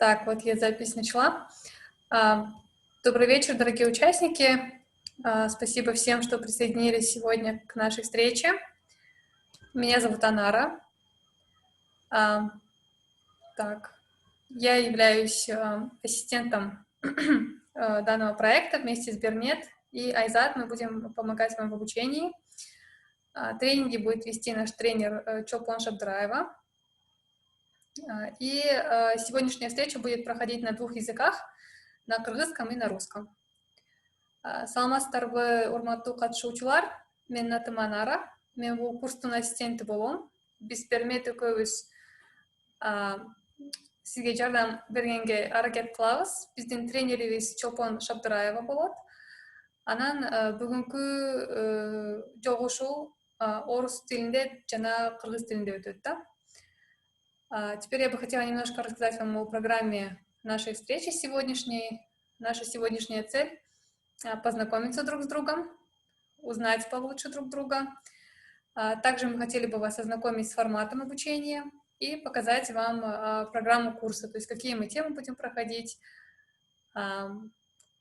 Так, вот я запись начала. Добрый вечер, дорогие участники. Спасибо всем, что присоединились сегодня к нашей встрече. Меня зовут Анара. Так, я являюсь ассистентом данного проекта вместе с Бернет и Айзат. Мы будем помогать вам в обучении. Тренинги будет вести наш тренер Чолпон Шабдраева. И сегодняшняя встреча будет проходить на двух языках, на кыргызском и на русском. Саламатсыздарбы, урматтуу катышуучулар. Менин атым Анара. Мен бул курстун ассистенти болом. Биз Бермет экөөбүз сизге жардам бергенге аракет кылабыз. Биздин тренерибиз Чолпон Шабдраева болот. Анан бүгүнкү жолугушуу орус тилинде жана кыргыз тилинде өтөт да. Теперь я бы хотела немножко рассказать вам о программе нашей встречи сегодняшней. Наша сегодняшняя цель — познакомиться друг с другом, узнать получше друг друга. Также мы хотели бы вас ознакомить с форматом обучения и показать вам программу курса, то есть какие мы темы будем проходить,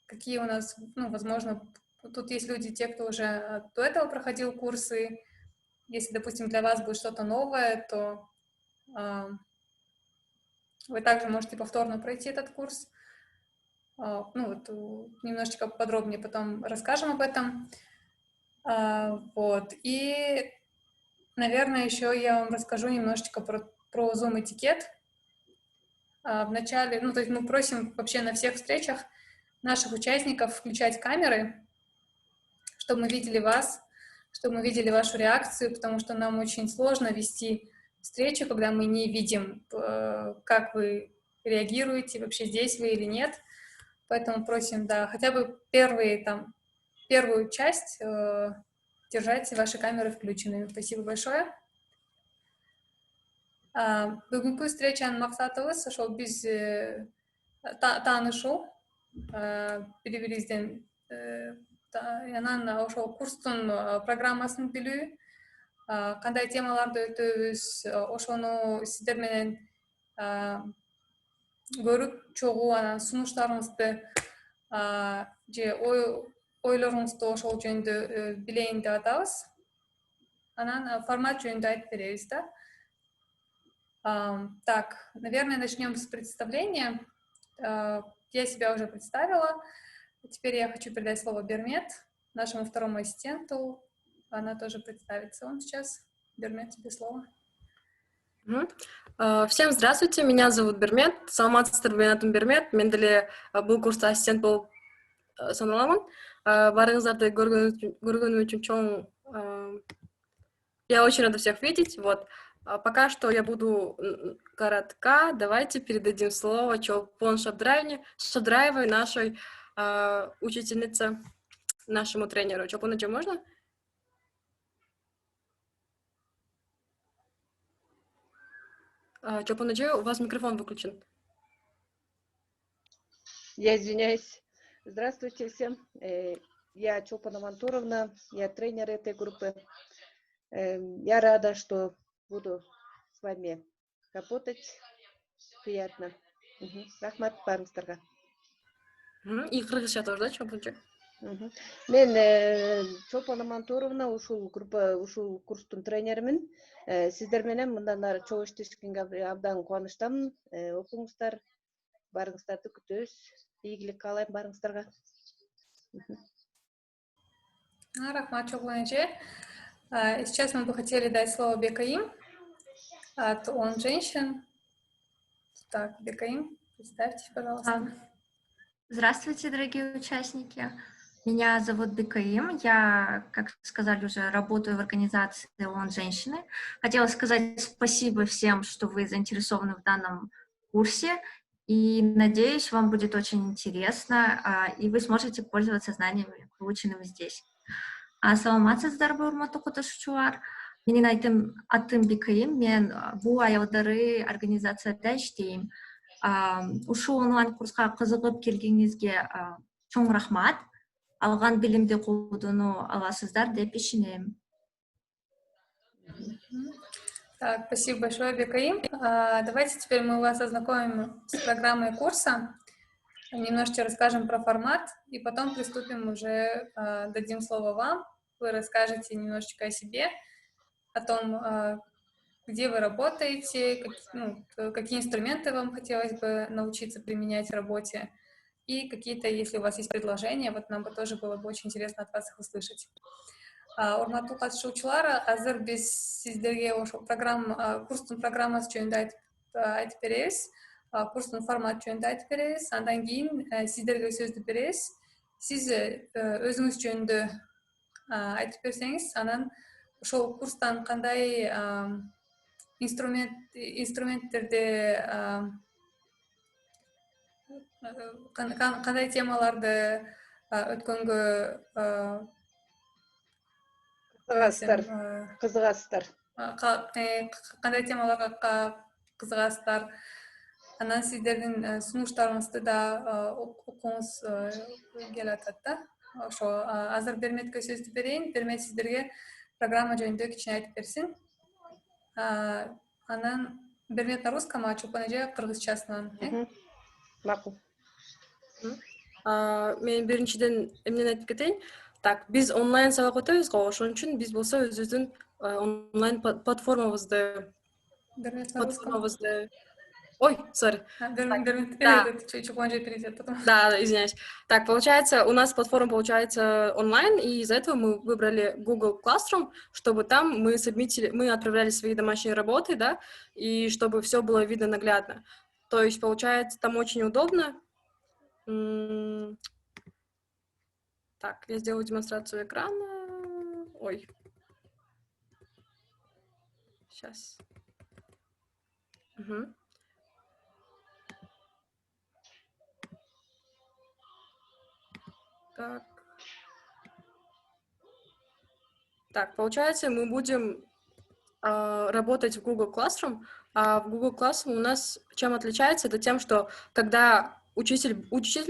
какие у нас, возможно, тут есть люди, те, кто уже до этого проходил курсы. Если, допустим, для вас будет что-то новое, то вы также можете повторно пройти этот курс. Немножечко подробнее потом расскажем об этом. И, наверное, еще я вам расскажу немножечко про Zoom-этикет. Вначале, то есть мы просим вообще на всех встречах наших участников включать камеры, чтобы мы видели вас, чтобы мы видели вашу реакцию, потому что нам очень сложно вести встречу, когда мы не видим, как вы реагируете, вообще здесь вы или нет. Поэтому просим, да, хотя бы первую часть держать ваши камеры включенными. Спасибо большое. Бүгүнкү встречанын максатыбыз ошол биз таанышуу бири бирибизден, анан ошол курстун программасын билүү, кандай темаларды өтөбүз, ошону сиздер менен көрүп чогуу анан сунуштарыңызды же ойлоруңузду ошол жөнүндө билейин деп атабыз. Анан формат жөнүндө айтып беребиз да. Так, наверное, начнем с представления. Я себя уже представила. Теперь я хочу передать слово Бермет, нашему второму ассистенту. Она тоже представится вам сейчас. Бермет, тебе слово. Всем здравствуйте, меня зовут Бермет. Саламатсыздар, мен атым Бермет. Мен деле бул курста ассистент болуп саналамын. Барыңыздарды көргөнүм үчүн чоң. Я очень рада всех видеть. Вот. Пока что я буду коротка. Давайте передадим слово Чолпон Шабдраевой, нашей учительнице, нашему тренеру. Чолпон, что можно? Чолпон, у вас микрофон выключен. Я извиняюсь. Здравствуйте всем. Я Чолпон Амантуровна, я тренер этой группы. Я рада, что буду с вами работать. Приятно. Рахмат барыңыздарга. И кыргызча тоже, да, Чолпончик? Мен Чолпон Амантуровна, ушул курстун тренеримин. Сиздер менен мындан ары чогуу иштешкенге абдан кубанычтамын. Окуңуздар, барыңыздарды күтөбүз. Ийгилик каалайм барыңыздарга. Рахмат, Чолпон эже. Сейчас мы бы хотели дать слово Бекаим от ООН женщин. Так, Бекаим, представьтесь, пожалуйста. Здравствуйте, дорогие участники. Меня зовут Бекаим. Я, как сказали уже, работаю в организации ООН женщины. Хотела сказать спасибо всем, что вы заинтересованы в данном курсе. И надеюсь, вам будет очень интересно, и вы сможете пользоваться знаниями, полученными здесь. Саламатсыздарбы, урматтуу катышуучулар. Менин атым Бекаим. Мен бул аялдары организацияда иштейм. Ушул онлайн курска кызыгып келгениңизге чоң рахмат. Алган билимди колдоно аласыздар деп ишенем. Так, спасибо большое, Бекаим. Давайте теперь мы вас ознакомим с программой курса, немножечко расскажем про формат, и потом приступим уже, дадим слово вам, вы расскажете немножечко о себе, о том, где вы работаете, какие инструменты вам хотелось бы научиться применять в работе, и какие-то, если у вас есть предложения, вот нам бы тоже было бы очень интересно от вас их услышать. Урматтуу катышуучулар, азыр биз сиздерге ошол курстун программасы жөнүндө айтып беребиз, курстун форматы жөнүндө айтып беребиз, андан кийин сиздерге сөздү беребиз. Сиз өзүңүз жөнүндө айтып берсеңиз, анан ошол курстан кандай инструменттерди, кандай темаларды өткөнгө кызыгасыздар. Кандай темаларга кызыгасыздар, анан сиздердин сунуштарыңызды да окугуңуз келип атат да. Ошо азыр Берметке сөздү берейин, Бермет сиздерге программа жөнүндө кичине айтып берсин. Анан Бермет на русском, а Чулпан эже кыргызчасынан. Макул. Мен биринчиден эмнени айтып кетейин. Так, биз онлайн сабак өтөбүз го, ошон үчүн биз болсо өзүбүздүн онлайн платформабызды Ой, сори. Чулпан же перейдет потом. Да, извиняюсь. Так, получается, у нас платформа получается онлайн, и из-за этого мы выбрали Google Classroom, чтобы там мы отправляли свои домашние работы, да, и чтобы все было видно наглядно. То есть, получается, там очень удобно. Так, я сделаю демонстрацию экрана. Ой. Сейчас. Угу. Так, получается, мы будем работать в Google Classroom, а в Google Classroom у нас чем отличается? Это тем, что когда учитель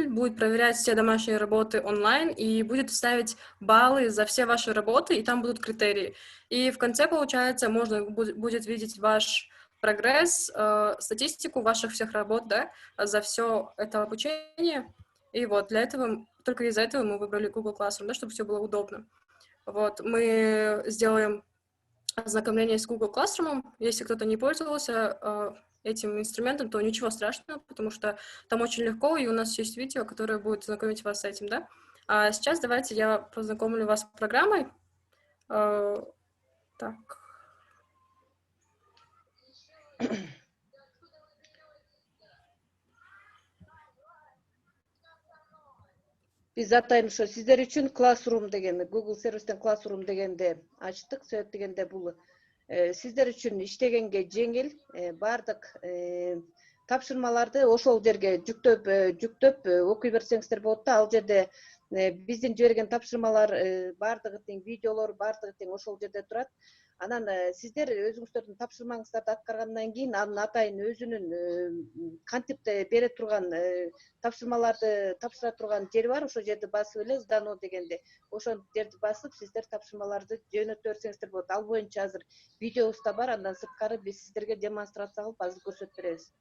будет проверять все домашние работы онлайн и будет ставить баллы за все ваши работы, и там будут критерии. И в конце, получается, можно будет видеть ваш прогресс, статистику ваших всех работ, да, за все это обучение. И вот для этого, только из-за этого мы выбрали Google Classroom, да, чтобы все было удобно. Вот, мы сделаем ознакомление с Google Classroom. Если кто-то не пользовался этим инструментом, то ничего страшного, потому что там очень легко, и у нас есть видео, которое будет знакомить вас с этим, да. А сейчас давайте я познакомлю вас с программой. Так. Биз атайын ошо сиздер үчүн Classroom деген, Google сервистен Classroom дегенди ачтык. Себеп дегенде бул сиздер үчүн иштегенге жеңил, бардык тапшырмаларды ошол жерге жүктөп окуй берсеңиздер болот да. Ал жерде биздин жиберген тапшырмалар бардыгы тең, видеолор бардыгы тең ошол жерде турат. Анан сиздер өзүңүздөрдүн тапшырмаңыздарды аткаргандан кийин анын атайын өзүнүн кантип бере турган тапшырмаларды тапшыра турган жери бар. Ошол жерди басып эле «Сдано» дегенде, ошол жерди басып сиздер тапшырмаларды жөнөтө берсеңиздер болот. Ал боюнча азыр видеобуз да бар, андан сырткары биз сиздерге демонстрация кылып азыр көрсөтүп беребиз.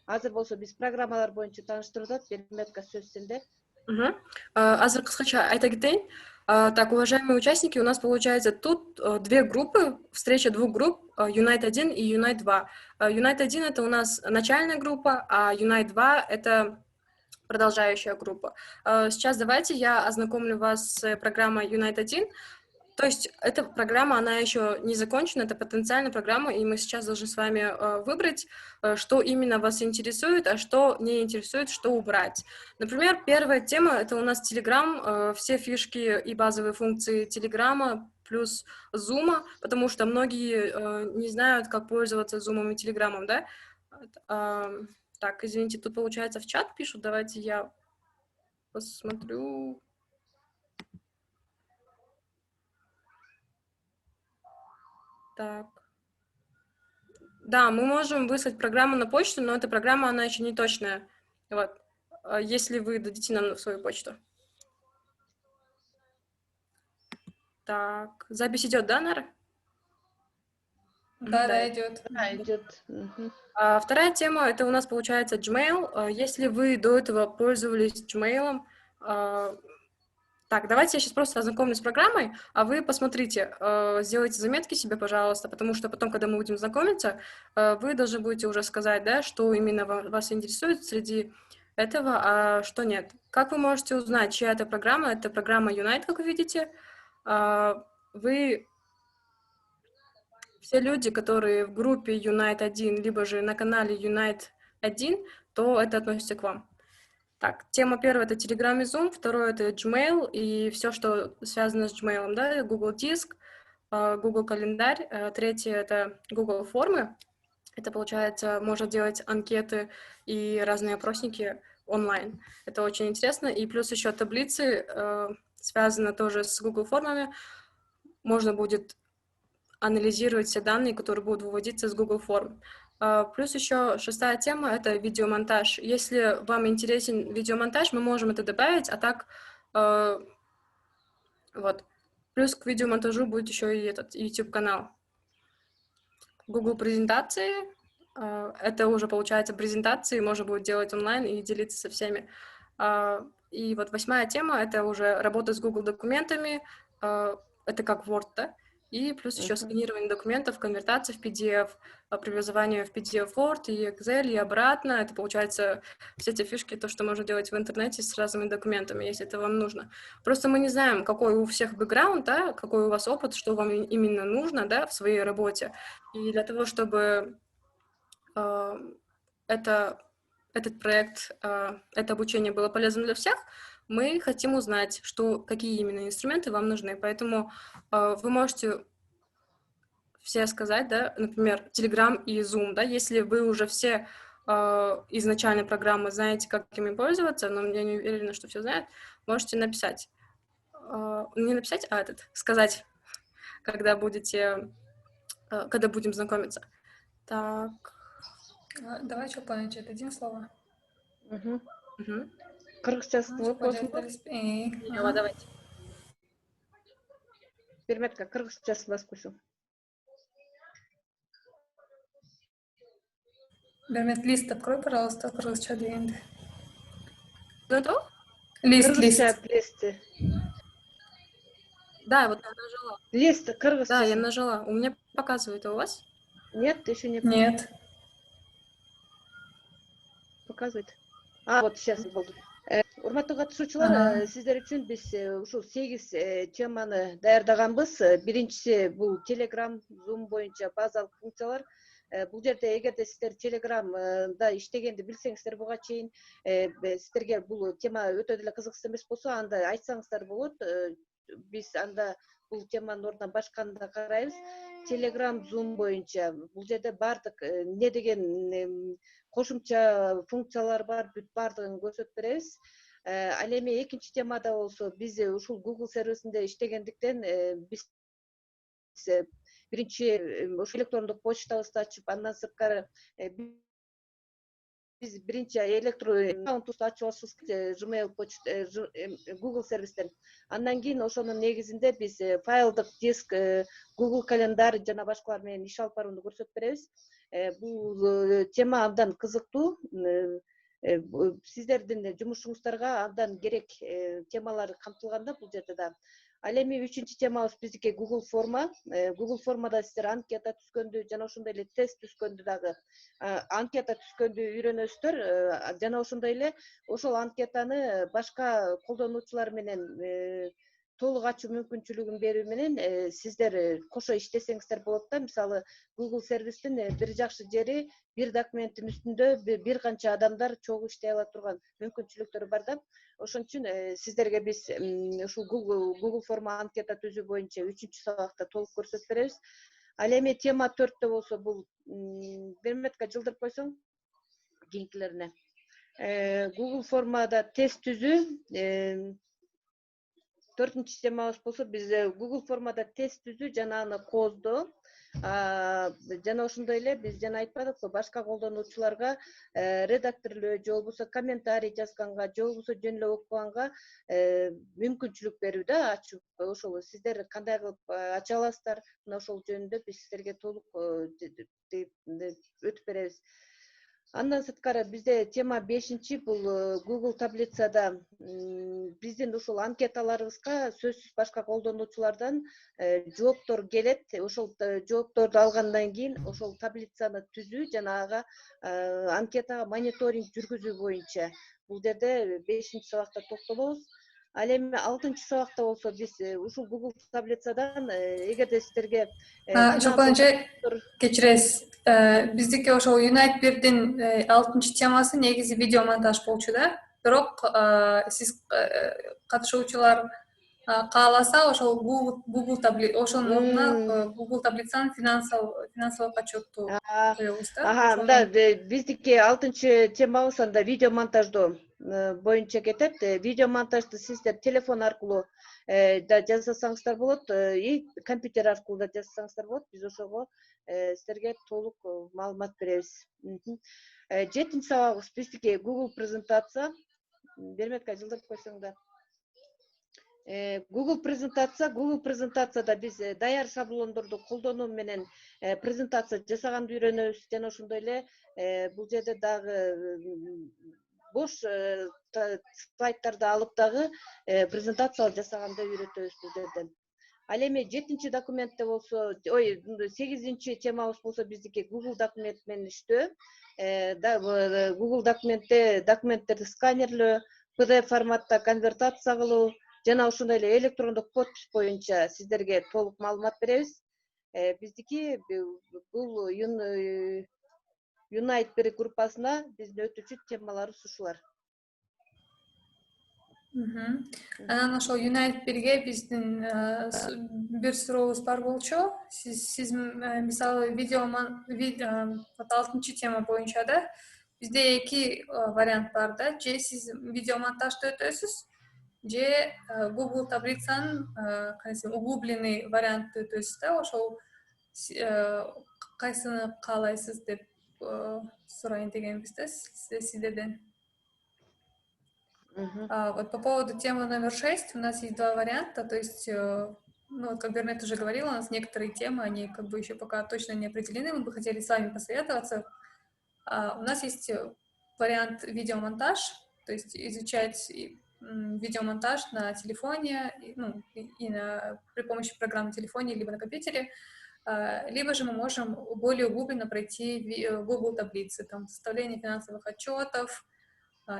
Азыр болсо биз программалар боюнча тааныштырып атат. Берметка сөз сенде. Азыр кыскача айта кетейин. Так, уважаемые участники, у нас получается тут две группы, встреча двух групп, Unite 1 и Unite 2. Unite 1 это у нас начальная группа, а Unite 2 это продолжающая группа. Сейчас давайте я ознакомлю вас с программой Unite 1. То есть эта программа, она еще не закончена, это потенциальная программа, и мы сейчас должны с вами выбрать, что именно вас интересует, а что не интересует, что убрать. Например, первая тема — это у нас Telegram, все фишки и базовые функции Telegram плюс Zoom, потому что многие не знают, как пользоваться Zoom и Telegram, да? Так, извините, тут, получается, в чат пишут, давайте я посмотрю. Так. Да, мы можем выслать программу на почту, но эта программа, она еще не точная. Вот. Если вы дадите нам свою почту. Так, запись идет, да, Нара? Да, идет. Да, идет. Мгм. Вторая тема — это у нас получается Gmail. Если вы до этого пользовались Gmail, так, давайте я сейчас просто ознакомлюсь с программой, а вы посмотрите, сделайте заметки себе, пожалуйста, потому что потом, когда мы будем знакомиться, вы должны будете уже сказать, да, что именно вас интересует среди этого, а что нет. Как вы можете узнать, чья это программа? Это программа Unite, как вы видите. Вы все люди, которые в группе Unite 1, либо же на канале Unite 1, то это относится к вам. Так, тема первая — это Telegram и Zoom, второе — это Gmail и все, что связано с Gmail, да, Google Диск, Google календарь, третье — это Google формы. Это, получается, можно делать анкеты и разные опросники онлайн. Это очень интересно. И плюс еще таблицы, связаны тоже с Google формами. Можно будет анализировать все данные, которые будут выводиться из Google форм. Плюс еще шестая тема — это видеомонтаж. Если вам интересен видеомонтаж, мы можем это добавить, а так вот. Плюс к видеомонтажу будет еще и этот YouTube-канал. Google презентации. Это уже, получается, презентации можно будет делать онлайн и делиться со всеми. И вот восьмая тема — это уже работа с Google документами. Это как Word, да? И плюс еще сканирование документов, конвертация в PDF, преобразование в PDF Word и Excel и обратно. Это, получается, все эти фишки, то, что можно делать в интернете с разными документами, если это вам нужно. Просто мы не знаем, какой у всех бэкграунд, да, какой у вас опыт, что вам именно нужно, да, в своей работе. И для того, чтобы этот проект, это обучение было полезно для всех, мы хотим узнать, какие именно инструменты вам нужны. Поэтому вы можете все сказать, да, например, Telegram и Zoom, да, если вы уже все изначально программы знаете, как ими пользоваться, но я не уверена, что все знают, можете написать. Не написать, а сказать, когда будем знакомиться. Так. Давай что понять, это один слово. Кыргызчасын окуосуң ба? Давайте. Берметка, кыргызчасын басып койсоң. Бермет, лист открой, пожалуйста, кыргызча дегенди. Что? Лист. Листы. Да, вот я нажала. Лист, кыргызча. Да, я нажала. У меня показывает, а у вас? Нет, еще не Нет. показывает. Вот сейчас болду. Урматтуу катышуучулар, сиздер үчүн биз ушул 8 теманы даярдаганбыз. Биринчиси бул Telegram, Zoom боюнча базалык функциялар. Бул жерде эгерде сиздер Telegramда иштегенди билсеңиздер буга чейин, сиздерге бул тема өтө деле кызыксыз эмес болсо, анда айтсаңыздар болот. Биз анда бул теманын ордуна башканы да карайбыз. Telegram, Zoom боюнча бул жерде баардык эмне деген кошумча функциялар бар, бүт баардыгын көрсөтүп беребиз. Ал эми экинчи темада болсо биз ушул Google сервисинде иштегендиктен биз биринчи ошо электрондук почтабызды ачып, андан сырткары биз биринчи электрондук аккаунтубузду ачып алышыбыз керек, Gmail почта, Google сервистен. Андан кийин ошонун негизинде биз файлдык диск, Google календарь жана башкалар менен иш алып барууну көрсөтүп беребиз. Бул тема абдан кызыктуу. Сиздердин жумушуңуздарга абдан керек темалар камтылган да бул жерде да. Ал эми үчүнчү темабыз биздики Google форма. Google формада сиздер анкета түзгөндү жана ошондой эле тест түзгөндү дагы, анкета түзгөндү үйрөнөсүздөр. Жана ошондой эле ошол анкетаны башка колдонуучулар менен толук ачуу мүмкүнчүлүгүн берүү менен сиздер кошо иштесеңиздер болот да. Мисалы, Google сервистин бир жакшы жери бир документтин үстүндө бир канча адамдар чогуу иштей ала турган мүмкүнчүлүктөрү бар да. Ошон үчүн сиздерге биз ушул Google форма анкета түзүү боюнча 3-сабакта толук көрсөтүп беребиз. Ал эми тема 4-тө болсо бул берметке жылдырып койсоң кийинкилерине. Google формада тест түзүү. 4-темабыз болсо биз Google формада тест түзүү жана аны кооздоо. Жана ошондой эле биз жана айтпадыкпы, башка колдонуучуларга редакторлоо же болбосо комментарий жазганга же болбосо жөн эле окуганга мүмкүнчүлүк берүү да, ачып ошол сиздер кандай кылып ача аласыздар, мына ошол жөнүндө биз сиздерге толук өтүп беребиз. Андан сырткары бизде тема 5-чи бул Google таблицада биздин ушул анкеталарыбызга сөзсүз башка колдонуучулардан жооптор келет. Ошол жоопторду алгандан кийин ошол таблицаны түзүү жана ага анкетага мониторинг жүргүзүү боюнча бул жерде 5-чи сабакта токтолобуз. Ал эми 6-чы сабакта болсо биз ушул Google таблицадан эгерде сиздерге Чолпон эже кечиресиз. Биздики ошол Unite 1-дин 6-чы темасы негизи видео монтаж болчу да. Бирок сиз катышуучулар кааласа ошол Google таблицанын финансылык отчетту коебуз да. Анда биздики 6-чы темабыз анда видео монтаждоо боюнча кетет. Видео монтажды сиздер телефон аркылуу да жасасаңыздар болот, и компьютер аркылуу да жасасаңыздар болот. Биз ошого сиздерге толук маалымат беребиз. 7-чи сабагыбыз биздики Google презентация. Берметке жылдырып койсоң да. Google презентацияда биз даяр шаблондорду колдонуу менен презентация жасаганды үйрөнөбүз. Жана ошондой эле бул жерде дагы бош слайдтарды алып дагы презентация жасаганды үйрөтөбүз бул жерден. Ал эми 7-чи документте болсо, 8-чи темабыз болсо биздики Google документ менен иштөө. Google документте документтерди сканерлөө, PDF форматта конвертация кылуу жана ошондой эле электрондук подпись боюнча сиздерге толук маалымат беребиз. Биздики бул Unite 1 группасына биздин өтүүчү темаларыбыз ушулар. Анан ошол Unite 1ге биздин бир сурообуз бар болчу. Сиз мисалы видео 6-чы тема боюнча да бизде 2 вариант бар да. Же сиз видео монтажды өтөсүз, же Google таблицанын углубленный вариантты өтөсүз да. Ошол кайсыны каалайсыз деп сурайын дегенбиз да сиздерден. Вот по поводу темы номер 6 у нас есть 2 варианта, то есть, ну, как Бермет уже говорила, у нас некоторые темы, они как бы еще пока точно не определены, мы бы хотели с вами посоветоваться. У нас есть вариант видеомонтаж, то есть изучать видеомонтаж на телефоне, ну, при помощи программ на телефоне, либо на компьютере, либо же мы можем более углубленно пройти Google таблицы, там, составление финансовых отчетов,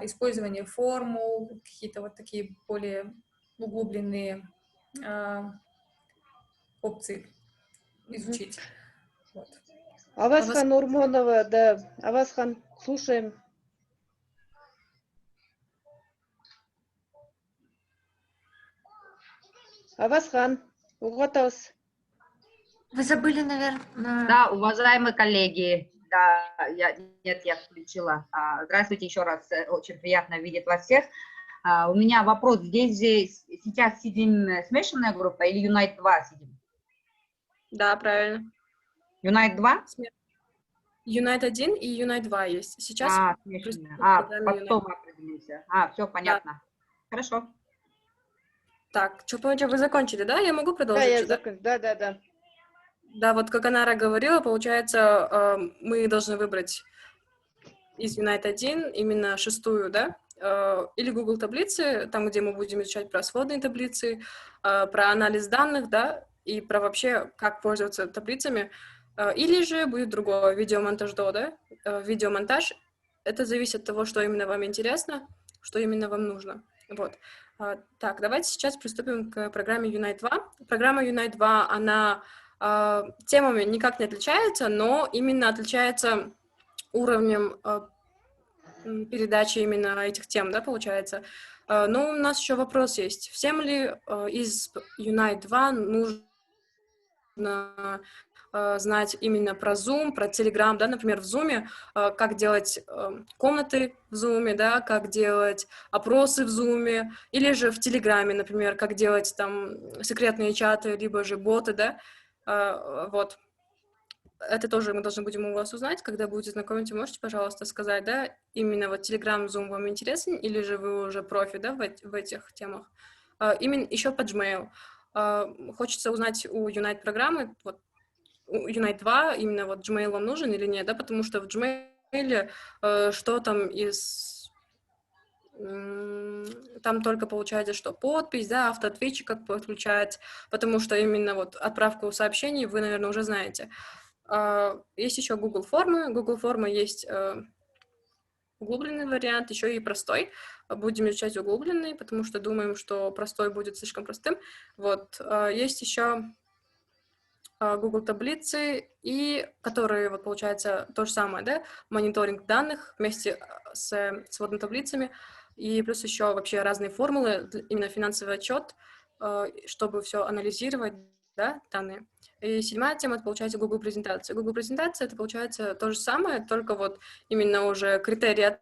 использование формул, какие-то вот такие более углубленные опции изучить. Вот. Авазхан Урмонова, да, Авазхан, слушаем. Авазхан, уготовс. Вы забыли, наверное... Да, уважаемые коллеги, да, я включила. Здравствуйте еще раз, очень приятно видеть вас всех. У меня вопрос, здесь же сейчас сидим смешанная группа или Unite 2 сидим? Да, правильно. Unite 2? Unite 1 и Unite 2 есть. Сейчас потом определимся. Все понятно. Да. Хорошо. Так, Чулпан, вы закончили, да? Я могу продолжить? Да. Да, вот как Анара говорила, получается, мы должны выбрать из Unite 1 именно 6-ю, да? Или Google таблицы, там, где мы будем изучать про сводные таблицы, про анализ данных, да, и про вообще, как пользоваться таблицами. Или же будет другое, видеомонтаж, да? Видеомонтаж, это зависит от того, что именно вам интересно, что именно вам нужно. Вот. Так, давайте сейчас приступим к программе Unite 2. Программа Unite 2, она темами никак не отличается, но именно отличается уровнем передачи именно этих тем, да, получается. Но у нас еще вопрос есть. Всем ли из Unite 2 нужно знать именно про Zoom, про Telegram, да, например, в Zoom, как делать комнаты в Zoom, да, как делать опросы в Zoom, или же в Telegram, например, как делать там секретные чаты, либо же боты, да, вот. это тоже мы должны будем у вас узнать, когда будете знакомить, можете, пожалуйста, сказать, да, именно вот Telegram, Zoom вам интересен, или же вы уже профи, да, в этих темах? Именно еще по Gmail. Хочется узнать у Unite программы, вот, у Unite 2, именно вот Gmail вам нужен или нет, да, потому что в Gmail что там там только получается, что подпись, да, автоответчик как подключается, потому что именно вот отправку сообщений вы, наверное, уже знаете. Есть еще Google формы. Google формы есть углубленный вариант, еще и простой. Будем изучать углубленный, потому что думаем, что простой будет слишком простым. Вот. Есть еще Google таблицы, и которые, вот, получается, то же самое, да, мониторинг данных вместе с сводными таблицами, и плюс еще вообще разные формулы, именно финансовый отчет, чтобы все анализировать, да, данные. И 7-я тема, это, получается, Google презентация. Google презентация, это, получается, то же самое, только вот именно уже критерии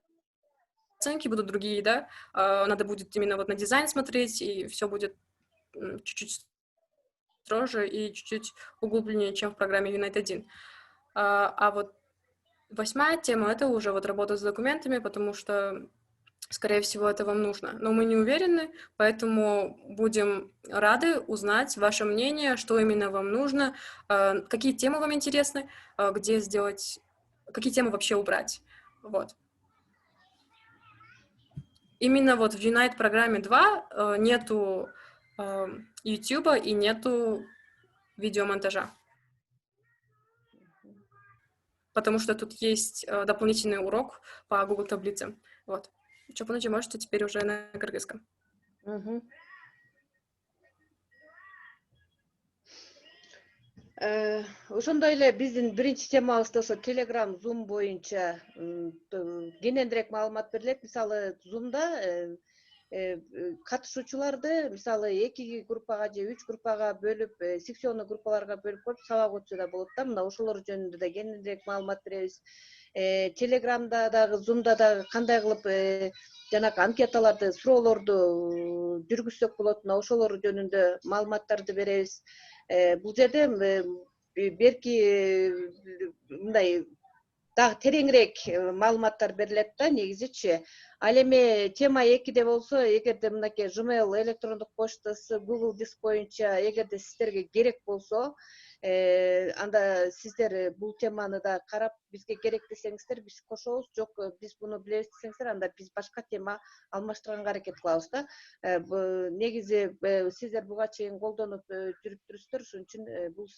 оценки будут другие, да, надо будет именно вот на дизайн смотреть, и все будет чуть-чуть строже и чуть-чуть углубленнее, чем в программе Unite 1. А вот 8-я тема — это уже вот работа с документами, потому что, скорее всего, это вам нужно. Но мы не уверены, поэтому будем рады узнать ваше мнение, что именно вам нужно, какие темы вам интересны, где сделать, какие темы вообще убрать. Вот. Именно вот в Unite программе 2 нету YouTube и нету видеомонтажа. Потому что тут есть дополнительный урок по Google таблицам. Вот. Чопунучи можете теперь уже на кыргызском. Ошондой эле биздин биринчи темабыз ошо Telegram, Zoom боюнча кененирээк маалымат берилет. Мисалы Zoom'да катышуучуларды мисалы 2 группага же 3 группага бөлүп, секционный группаларга бөлүп коюп сабак өтсө да болот да. Мына ошолор жөнүндө да кененирээк маалымат беребиз. Telegram'да дагы, Zoom'да дагы кандай кылып жанагы анкеталарды, суроолорду жүргүзсөк болот, мына ошолор жөнүндө маалыматтарды беребиз. Бул жерде берки мындай дагы тереңирээк маалыматтар берилет да негизичи. Ал эми тема 2де болсо, эгерде мынакей Gmail электрондук почтасы, Google Диск боюнча эгерде сиздерге керек болсо, анда сиздер бул теманы да карап бизге керек десеңиздер, биз кошобуз. Жок, биз буну билебиз десеңиздер, анда биз башка тема алмаштырганга аракет кылабыз да. Негизи сиздер буга чейин колдонуп жүрүп турсуздар, ошон үчүн бул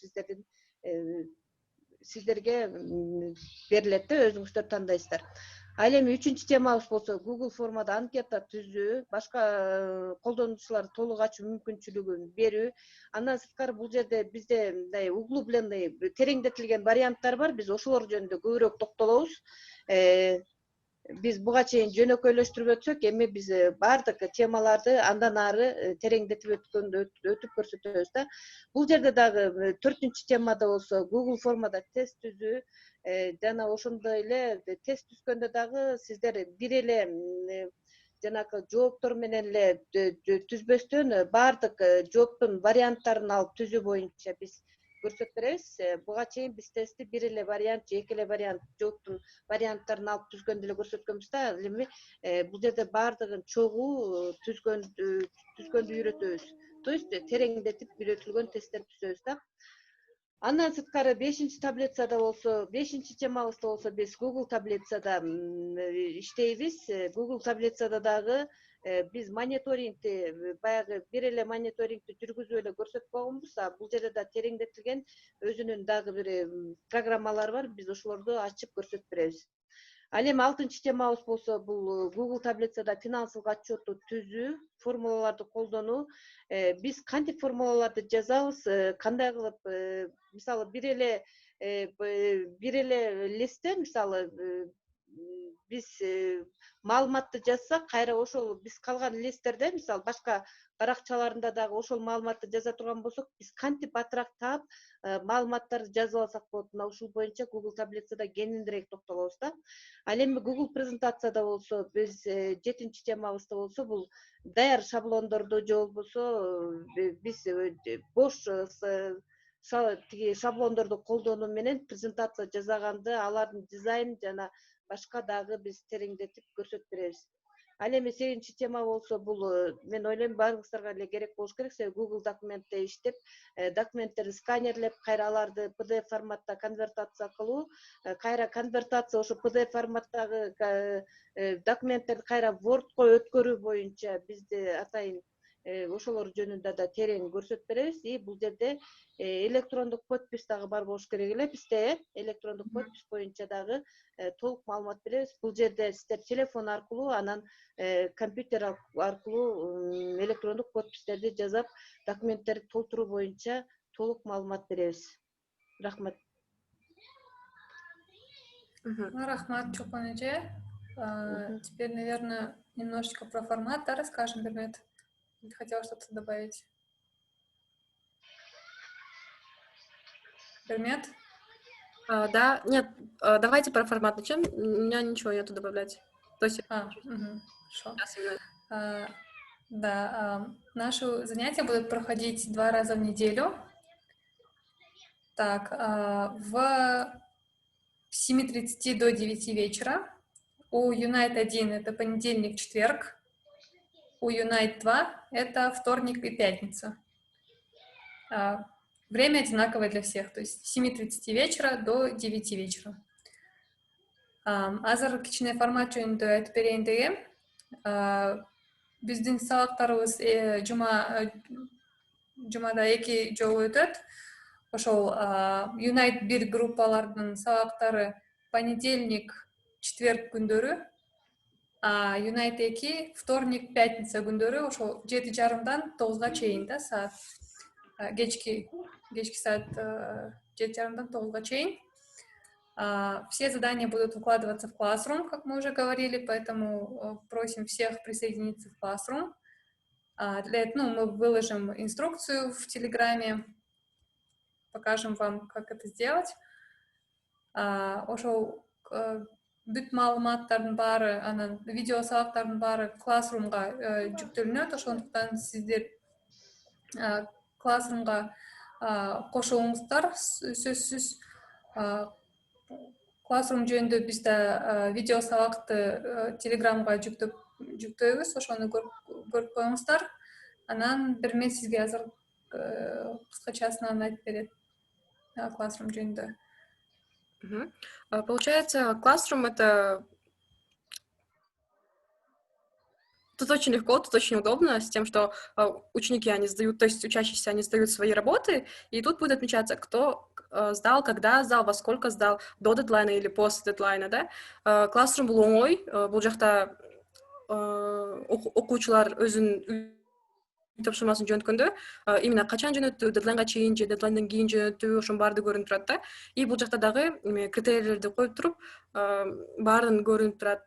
сиздерге берилет да, өзүңүздөр тандайсыздар. Ал эми 3-чү темабыз болсо Google формада анкета түзүү, башка колдонуучулар толук ачуу мүмкүнчүлүгүн берүү. Андан сырткары бул жерде бизде мындай углубленный, тереңдетилген варианттар бар. Биз ошолор жөнүндө көбүрөөк токтолобуз. Биз буга чейин жөнөкөйлөштүрүп өтсөк, эми биз баардык темаларды андан ары тереңдетип өтүп көрсөтөбүз да. Бул жерде дагы 4-чү темада болсо Google формада тест түзүү, жана ошондой эле тест түзгөндө дагы сиздер бир эле жанагы жооптор менен эле түзбөстөн баардык жооптун варианттарын алып түзүү боюнча биз көрсөтүп беребиз. Буга чейин биз тестти бир эле вариант же 2 эле вариант жооптун варианттарын алып түзгөндө эле көрсөткөнбүз да. Ал эми бул жерде баардыгын чогуу түзгөндү үйрөтөбүз. То есть тереңдетип үйрөтүлгөн тесттер түзөбүз да. Андан сырткары 5-чи таблицада болсо, 5-чи темабызда болсо биз Google таблицада иштейбиз. Google таблицада дагы биз мониторингти баягы бир эле мониторингти жүргүзүп эле көрсөтпөгөнбүз. Бул жерде да тереңдетилген өзүнүн дагы бир программалары бар. Биз ошолорду ачып көрсөтүп беребиз. Ал эми 6-чы темабыз болсо, бул Google таблицада финансылык отчетту түзүү, формулаларды колдонуу. Биз кантип формулаларды жазабыз, кандай кылып, мисалы бир эле листте, мисалы биз маалыматты жазсак, кайра ошол биз калган листтерде, мисалы башка баракчаларында дагы ошол маалыматты жаза турган болсок, биз кантип атырак таап маалыматтарды жазып алсак болот. Мына ушул боюнча Google таблицада кененирээк токтолобуз да. Ал эми Google презентацияда болсо, биз 7-чи темабызда болсо, бул даяр шаблондорду же болбосо биз бош тиги шаблондорду колдонуу менен презентация жасаганды, алардын дизайнын жана башка дагы биз тереңдетип көрсөтүп беребиз. Ал эми 8-чи тема болсо, бул мен ойлойм баарыңыздарга эле керек болуш керек. Себеби Google документте иштеп, документтерди сканерлеп, кайра аларды PDF форматта конвертация кылуу, кайра конвертация ошо PDF форматтагы документтерди кайра Wordко өткөрүү боюнча бизде атайын ошолор жөнүндө да терең көрсөтүп беребиз. И бул жерде электрондук подпись дагы бар болуш керек эле бизде, электрондук подпись боюнча дагы толук маалымат беребиз. Бул жерде сиздер телефон аркылуу, анан компьютер аркылуу электрондук подпистерди жасап, документтерди толтуруу боюнча толук маалымат беребиз. Рахмат. Рахмат, Чулпан эже. Теперь, наверное, немножечко про формат, да, расскажем, Бермет? Или хотела что-то добавить? Бермет? Да, нет, давайте про формат начнем. У меня ничего нету добавлять. То есть... Хорошо. Да, наши занятия будут проходить 2 раза в неделю. Так, в 7:30 до 9 вечера. У Unite 1 это понедельник, четверг. У Unite 2 это вторник и пятница. Время одинаковое для всех, то есть с 7:30 вечера до 9 вечера. Азыр кичине формат жөнүндө айтып берейин дегем. Биздин сабактарыбыз жумада 2 жолу өтөт. Ошол Unite 1 группалардын сабактары понедельник, четверг күндөрү, Unite 2 вторник, пятница күндөрү, ошол 7:30-дан 9-га чейин да, саат. Кечки саат 7:30-дан 9-га чейин. Все задания будут выкладываться в Classroom, как мы уже говорили, поэтому просим всех присоединиться в Classroom. Для этого мы выложим инструкцию в Телеграме, покажем вам, как это сделать. Ошол бүт маалыматтардын баары, анан видео сабактардын баары Classroom'га жүктөлүнөт. Ошондуктан сиздер Classroom'га кошулуңуздар, сөзсүз. Classroom жөнүндө бизде видео сабакты Телеграмга жүктөйбүз, ошону көрүп коюңуздар. Анан Бермет сизге азыр кыскачасынан айтып берет Classroom жөнүндө. Получается, Classroom — это... Тут очень легко, тут очень удобно с тем, что ученики, они сдают, то есть учащиеся, они сдают свои работы, и тут будет отмечаться, кто сдал, когда сдал, во сколько сдал, до дедлайна или после дедлайна, да. Classroom бул оңой, бул жакта окуучулар өзүнүн тапшырмасын жөнөткөндө именно качан жөнөттү, дедлайнга чейин же дедлайндан кийин жөнөттү, ошонун баары көрүнүп турат да. И бул жакта дагы критерийлерди коюп туруп, баарын көрүнүп турат.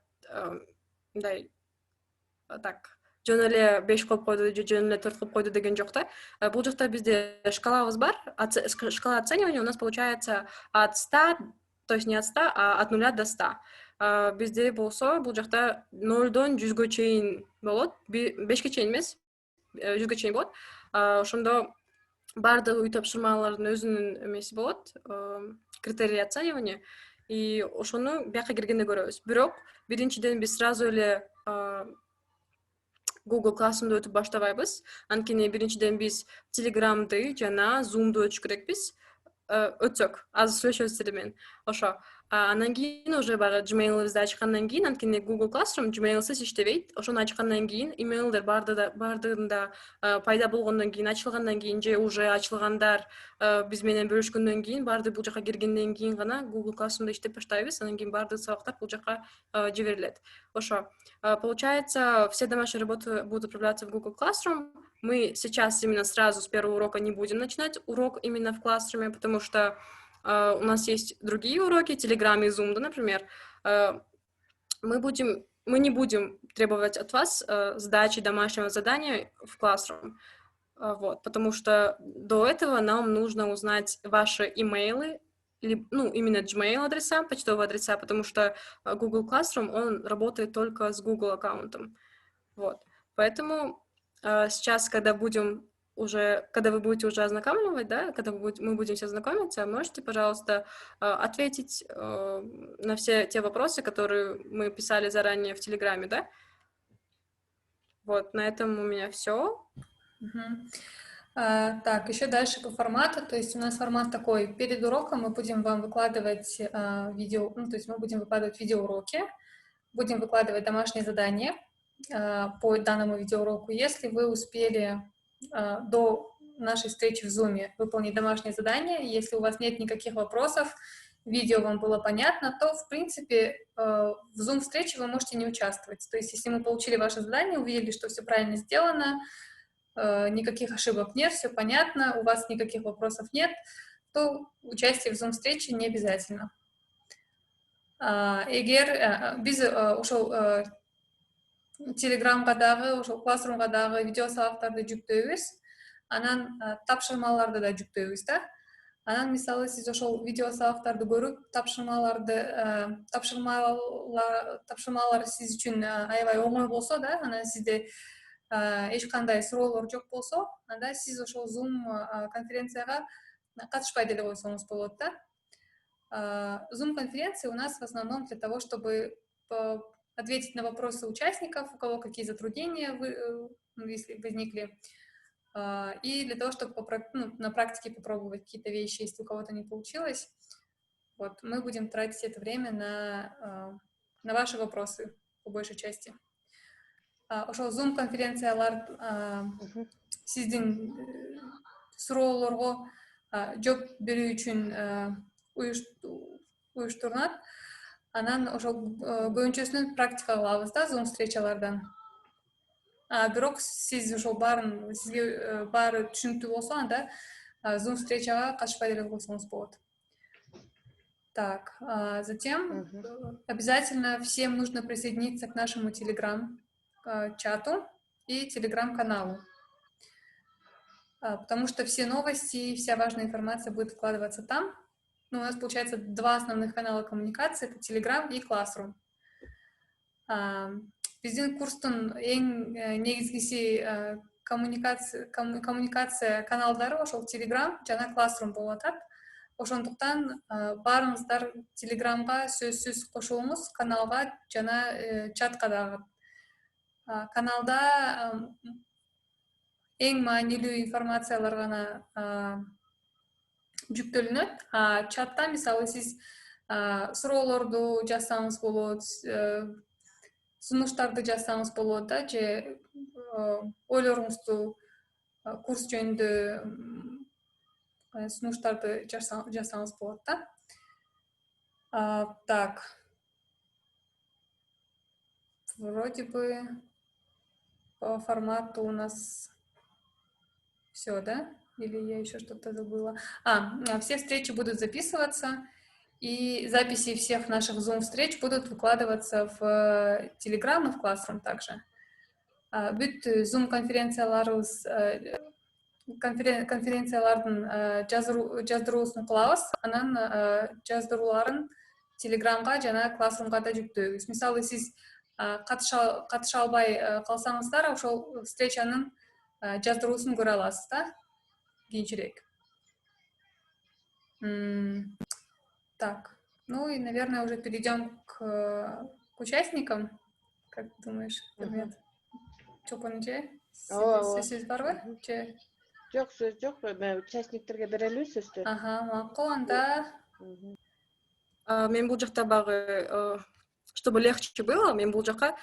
Мындай так, жөн эле 5 коюп койду же жөн эле 4 коюп койду деген жок да. Бул жакта бизде шкалабыз бар. Шкала оценивания у нас получается от 100, то есть не от 100, а от 0 до 100. Бизде болсо бул жакта 0-дон 100гө чейин болот. 5ке чейин эмес, 100гө чейин болот. Ошондо баардык үй тапшырмалардын өзүнүн эмеси болот, критерий оценивания. И ошону бияка киргенде көрөбүз. Бирок биринчиден биз сразу эле Google Classroom'ду өтүп баштабайбыз. Анткени биринчиден биз Telegram'ды жана Zoom'ду өтүш керекпиз. Өтсөк, азыр сүйлөшөбүз силер менен. Ошо. Анан кийин уже бары Gmail'ыбызды ачкандан кийин, анткени Google Classroom Gmail'сыз иштебейт. Ошону ачкандан кийин, имейлдер бардыгында пайда болгондон кийин, ачылгандан кийин же уже ачылгандар биз менен бөлүшкөндөн кийин, бардыгы бул жака киргенден кийин гана Google Classroom'да иштеп баштайбыз. Анан кийин бардык сабактар бул жака жиберилет. Ошо. Получается, все домашние работы будут отправляться в Google Classroom. Мы сейчас именно сразу с первого урока не будем начинать урок именно в Classroom, потому что у нас есть другие уроки, Telegram и Zoom, да, например. Мы не будем требовать от вас сдачи домашнего задания в Classroom, вот, потому что до этого нам нужно узнать ваши имейлы, ну, именно Gmail адреса, почтовые адреса, потому что Google Classroom, он работает только с Google аккаунтом, вот. Поэтому сейчас, когда будем уже, когда вы будете уже ознакомливать, да, когда мы будем все знакомиться, можете, пожалуйста, ответить на все те вопросы, которые мы писали заранее в Телеграме, да? Вот, на этом у меня все. Так, еще дальше по формату, то есть у нас формат такой, перед уроком мы будем вам выкладывать видео, ну, то есть мы будем выкладывать видеоуроки, будем выкладывать домашние задания по данному видеоуроку. Если вы успели до нашей встречи в Zoom выполнить домашнее задание, если у вас нет никаких вопросов, видео вам было понятно, то, в принципе, в Zoom-встрече вы можете не участвовать. То есть если мы получили ваше задание, увидели, что все правильно сделано, никаких ошибок нет, все понятно, у вас никаких вопросов нет, то участие в Zoom-встрече не обязательно. Эгер биз ошол Телеграмгадагы, ошол классрумгадагы видео сабактарды жүктөйбүз, анан тапшырмаларды да жүктөйбүз да. Анан мисалы сиз ошол видео сабактарды көрүп, тапшырмалар сиз үчүн аябай оңой болсо да, анан сизде эч кандай суроолор жок болсо, анда сиз ошол Zoom конференцияга катышпай деле койсоңуз болот да. Zoom конференции у нас в основном для того, чтобы ответить на вопросы участников, у кого какие затруднения если возникли, и для того, чтобы на практике попробовать какие-то вещи, если у кого-то не получилось. Вот, мы будем тратить это время на ваши вопросы по большей части. Ошол Zoom конференциялар сиздин суроолорго жооп берүү үчүн уюштурулат. Анан ошол көбүнчөсүнөн практика кылабыз да Zoom встречалардан. Бирок сиз ошол сизге баары түшүнүктүү болсо, анда Zoom встречага катышпай деле койсоңуз болот. Так, затем обязательно всем нужно присоединиться к нашему Telegram-чату и Telegram-каналу, потому что все новости, вся важная информация будет вкладываться там. Ну, у нас получается два основных канала коммуникации, это Telegram и Classroom. Биздин курстун эң негизгиси коммуникация каналдары ошол Telegram жана Classroom болуп атат. Ошондуктан баарыңыздар Telegramга сөзсүз кошулуңуз, каналга жана чатка дагы. Каналда эң маанилүү информациялар гана жүктөлүнөт, чатта мисалы сиз суроолорду жазсаңыз болот, сунуштарды жазсаңыз болот да, же ойлоруңузду курс жөнүндө сунуштарды жазсаңыз болот да. Так. Вроде бы по формату у нас все, да? Или я еще что-то забыла? Все встречи будут записываться, и записи всех наших Zoom-встреч будут выкладываться в Telegram и в Classroom также. Бүт Zoom-конференцияларыбыз конференциялардын жаздыруусун кылабыз, анан жаздырууларын Telegramга жана Classroomга да жүктөйбүз. Мисалы сиз катыша албай калсаңыздар, ошол встречанын жаздыруусун көрө аласыз да, кийинчерээк. Так, ну и, наверное, уже перейдем к участникам. Как ты думаешь, Бермет? Чопон же? Сөз барбы? Жок, сөз жок. Участниктерге берелүү сөздү. Макул, анда. Мен бул жакта багы, чтобы легче было, мен бул жака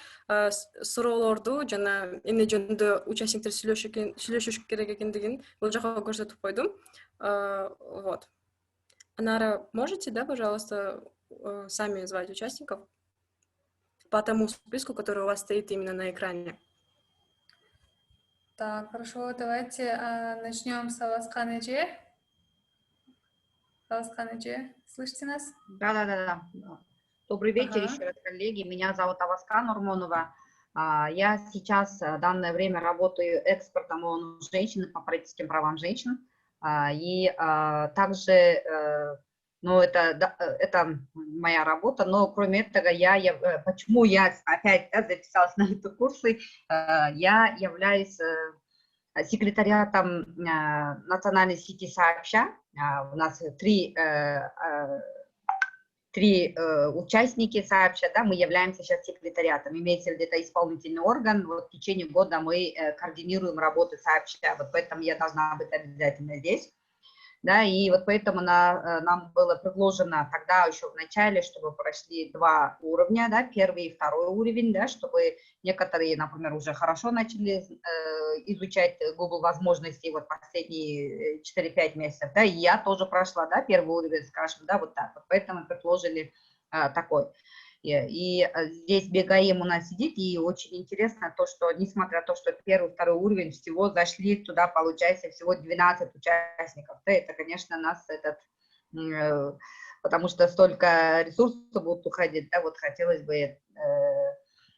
суроолорду жана эмне жөнүндө участниктер сүйлөшүш керек экендигин бул жака көрсөтүп койдум. Вот. Анара, можете, да, пожалуйста, сами звать участников по тому списку, который у вас стоит именно на экране? Так, хорошо, давайте начнем с Аваскан Эже. Аваскан Эже, слышите нас? Да. Добрый вечер еще раз, коллеги. Меня зовут Аваскан Урмонова. Я сейчас в данное время работаю экспертом ООН женщин по политическим правам женщин. И также, ну, это моя работа, но кроме этого, почему я опять записалась на эти курсы, я являюсь секретариатом национальной сети сообща. У нас три участники сообща, да, мы являемся сейчас секретариатом. Имеется в виду, это исполнительный орган. Вот в течение года мы координируем работу сообща. Вот поэтому я должна быть обязательно здесь. Да, и вот поэтому нам было предложено тогда еще в начале, чтобы прошли 2 уровня, да, первый и второй уровень, да, чтобы некоторые, например, уже хорошо начали изучать Google возможности вот последние 4-5 месяцев, да, и я тоже прошла, да, первый уровень, скажем, да, вот так, вот поэтому предложили такой. И здесь Бегаим у нас сидит, и очень интересно то, что, несмотря на то, что первый, второй уровень, всего зашли туда, получается, всего 12 участников. Да, это, конечно, нас потому что столько ресурсов будут уходить, да, вот хотелось бы,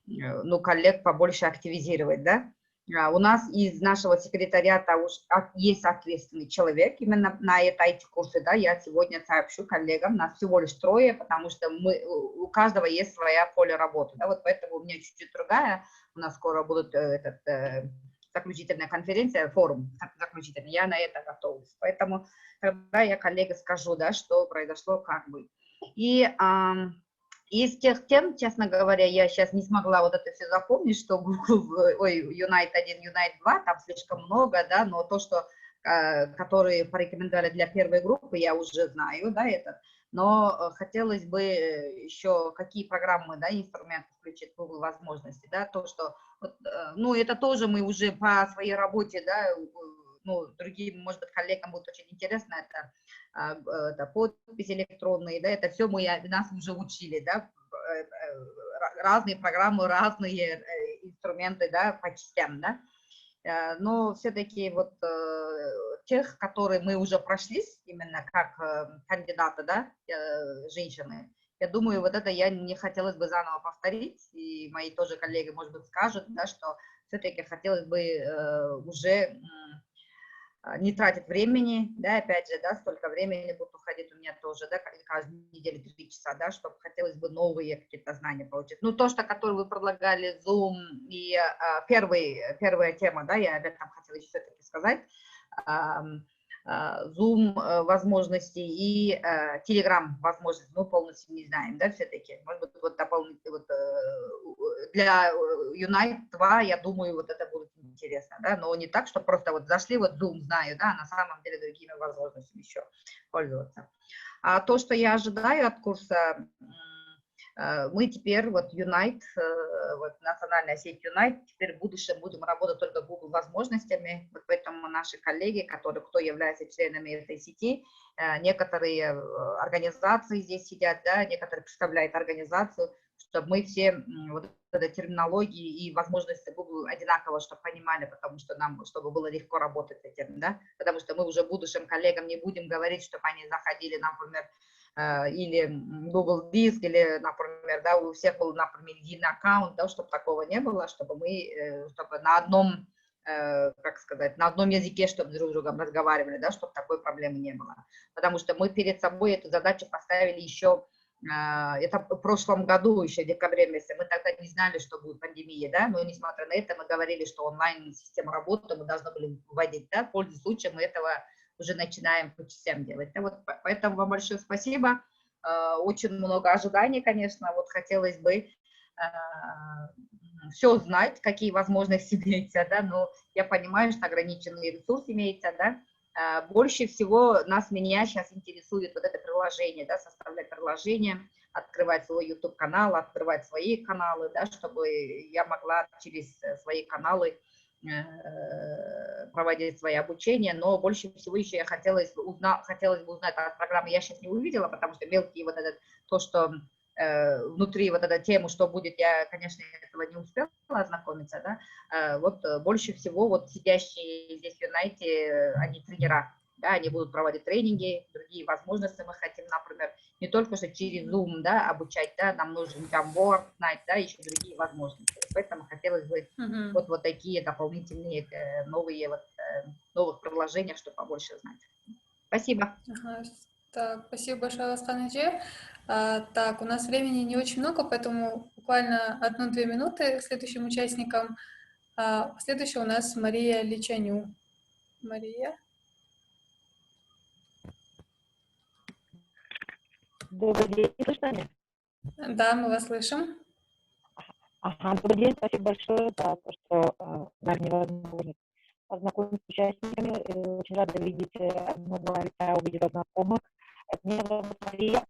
ну, коллег побольше активизировать, да. У нас из нашего секретариата есть ответственный человек именно на эти курсы, да, я сегодня сообщу коллегам, нас всего лишь 3, потому что у каждого есть своя поле работы, да, вот поэтому у меня чуть-чуть другая, у нас скоро будет заключительная конференция, форум заключительный, я на это готовлюсь, поэтому тогда я коллеге скажу, да, что произошло, как бы. И из тех тем, честно говоря, я сейчас не смогла вот это все запомнить, что Google, Unite 1, Unite 2, там слишком много, да, но то, что, которые порекомендовали для первой группы, я уже знаю, да, это. Но хотелось бы еще какие программы, да, инструменты включить в Google возможности, да, то, что, вот, ну, это тоже мы уже по своей работе, да, ну, другим, может быть, коллегам будет очень интересно, это подписи электронные, да, это все нас уже учили, да, разные программы, разные инструменты, да, по частям, да, но все-таки вот тех, которые мы уже прошли, именно как кандидаты, да, женщины, я думаю, вот это я не хотелось бы заново повторить, и мои тоже коллеги, может быть, скажут, да, что все-таки хотелось бы уже не тратить времени, да, опять же, да, столько времени будет уходить у меня тоже, да, каждую неделю 3 часа, да, чтобы хотелось бы новые какие-то знания получить. Ну, то, что, которое вы предлагали, Zoom и первая тема, да, я об этом хотела еще все-таки сказать, Zoom возможности и Telegram возможности, мы полностью не знаем, да, все-таки. Может быть, вот дополнительно, вот, для Unite 2, я думаю, вот это будет интересно, да, но не так, что просто вот зашли, вот Zoom знаю, да, а на самом деле другими возможностями еще пользоваться. А то, что я ожидаю от курса, мы теперь, вот Unite, вот национальная сеть Unite, теперь в будущем будем работать только Google возможностями, вот поэтому наши коллеги, кто является членами этой сети, некоторые организации здесь сидят, да, некоторые представляют организацию, чтобы мы все вот этой терминологии и возможности Google одинаково, чтобы понимали, потому что нам, чтобы было легко работать с этим, да, потому что мы уже будущим коллегам не будем говорить, чтобы они заходили, например, или Google Диск, или, например, да, у всех был, например, единый аккаунт, да, чтобы такого не было, чтобы мы, чтобы на одном, как сказать, на одном языке, чтобы друг с другом разговаривали, да, чтобы такой проблемы не было. Потому что мы перед собой эту задачу поставили еще, это в прошлом году, еще в декабре месяце, мы тогда не знали, что будет пандемия, да, но несмотря на это, мы говорили, что онлайн-систему работы мы должны были вводить, да, пользуясь случаем, мы этого уже начинаем по частям делать. Да, вот, поэтому вам большое спасибо. Очень много ожиданий, конечно. Вот хотелось бы все знать, какие возможности имеются, да, но я понимаю, что ограниченный ресурс имеется, да. Больше всего меня сейчас интересует вот это приложение, да, составлять приложение, открывать свой YouTube-канал, открывать свои каналы, да, чтобы я могла через свои каналы проводить свои обучения, но больше всего еще я хотелось бы узнать о программе, я сейчас не увидела, потому что мелкие вот это, то, что внутри вот этой темы, что будет, я, конечно, этого не успела ознакомиться, да, вот больше всего вот сидящие здесь в Юнайте, они тренера, да, они будут проводить тренинги, другие возможности мы хотим, например, не только что через Zoom, да, обучать, да, нам нужен там Word, знать, да, еще другие возможности, поэтому хотелось бы вот такие дополнительные новые вот новых предложения, чтобы побольше знать. Спасибо. Так, спасибо большое, Ласкан Эже. Так, у нас времени не очень много, поэтому буквально 1-2 минуты следующим участникам. Следующая у нас Мария Личаню. Мария. Добрый день, слышно меня? Да, мы вас слышим. Ага, добрый день, спасибо большое за то, что дали мне возможность познакомиться с участниками. Очень рада видеть одного лица, увидеть знакомых. Меня зовут Мария.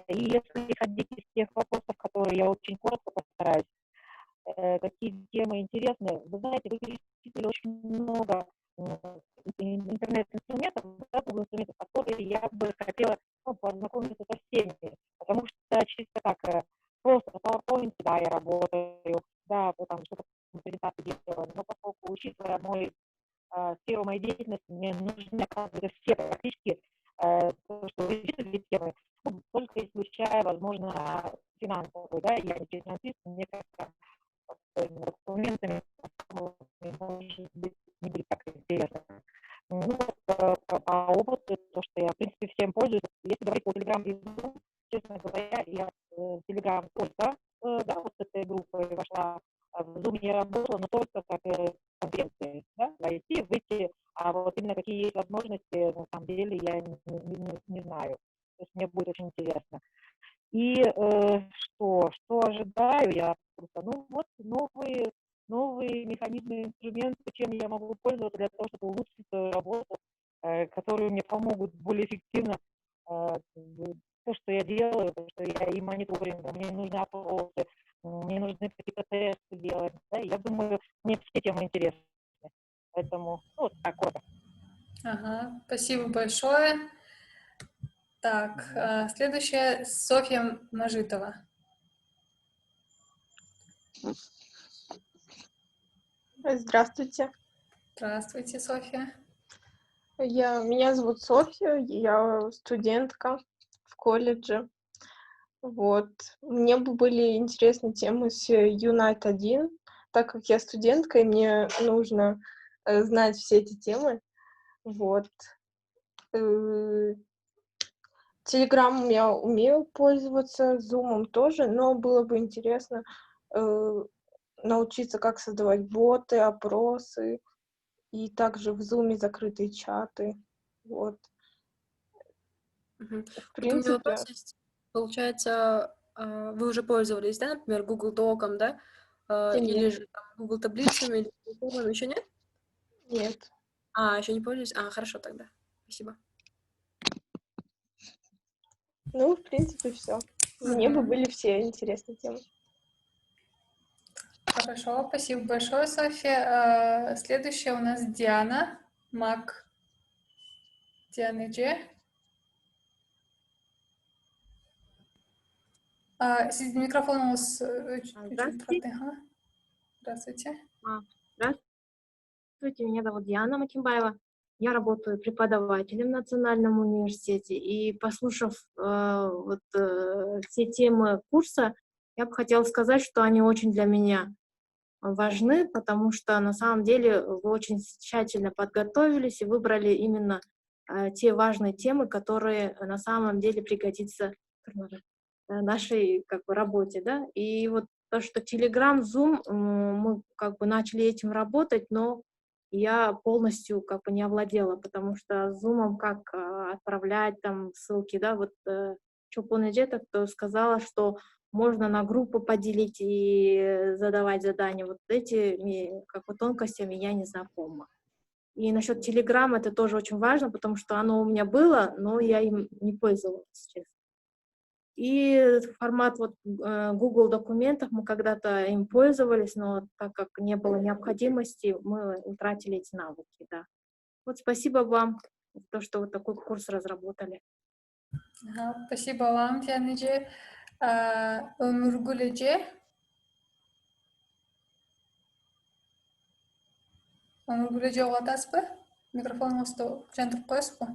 И если исходить из тех вопросов, которые я очень коротко постараюсь, какие темы интересны. Вы знаете, вы перечислили очень много интернет-инструментов, да, инструментов, которые я бы хотела познакомиться со всеми, потому что чисто так просто в PowerPoint, да, я работаю, да, там что-то презентации делаю, но поскольку, учитывая сферу моей деятельности, мне нужны, оказывается, все практически то, что вы видите, темы, только исключая, возможно, финансовую, да, я не финансист, мне кажется, документами, может быть, не будет так интересно. Ну, по опыту, то, что я, в принципе, всем пользуюсь, если говорить по Telegram и Zoom, честно говоря, я Telegram только, да, вот этой группой вошла, в Zoom я работала, но только как конференции, да, войти, выйти, а вот именно какие есть возможности, на самом деле, я не знаю. То есть мне будет очень интересно. И что ожидаю я? Ну вот новые механизмы, инструменты, чем я могу пользоваться для того, чтобы улучшить свою работу, которые мне помогут более эффективно то, что я делаю, то, что я и мониторинг, мне нужны опросы, мне нужны какие-то тесты делать. Да? Я думаю, мне все темы интересны. Поэтому вот такое. Ага, спасибо большое. Так, следующая Софья Мажитова. Здравствуйте. Здравствуйте, Софья. Меня зовут Софья, я студентка в колледже. Вот. Мне бы были интересны темы с Unite 1, так как я студентка, и мне нужно знать все эти темы. Вот. Телеграмом я умею пользоваться, Зумом тоже, но было бы интересно научиться, как создавать боты, опросы, и также в Зуме закрытые чаты. Вот. Мгм. В Вот у меня принципе, вопрос есть. Получается, вы уже пользовались, да, например, Google Доком, да? Или нет, же там, Google таблицами, или платформами еще нет? нет. Еще не пользуюсь? Хорошо тогда. Спасибо. Ну, в принципе, все. Мне бы были все интересные темы. Хорошо, спасибо большое, Софья. Следующая у нас Диана Мак. Диана Дже. Микрофон у вас чуть-чуть Здравствуйте. ага. Здравствуйте. Здравствуйте, меня зовут Диана Макимбаева. Я работаю преподавателем в Национальном университете. И послушав все темы курса, я бы хотела сказать, что они очень для меня важны, потому что на самом деле вы очень тщательно подготовились и выбрали именно те важные темы, которые на самом деле пригодятся нашей работе, да. И вот то, что Telegram, Zoom, мы начали этим работать, но я полностью не овладела, потому что Zoom как отправлять там ссылки, да, вот Чопонеджета, кто сказала, что можно на группы поделить и задавать задания. Вот этими тонкостями я не знакома. И насчет Telegram это тоже очень важно, потому что оно у меня было, но я им не пользовалась, честно. И формат Google документов, мы когда-то им пользовались, но так как не было необходимости, мы утратили эти навыки, да. Вот спасибо вам за то, что вы такой курс разработали. Ага, спасибо вам, Диана Дже. Өмүргүл Дже. Өмүргүл Дже угуп атасызбы? Микрофонуңузду жандырып коесузбу?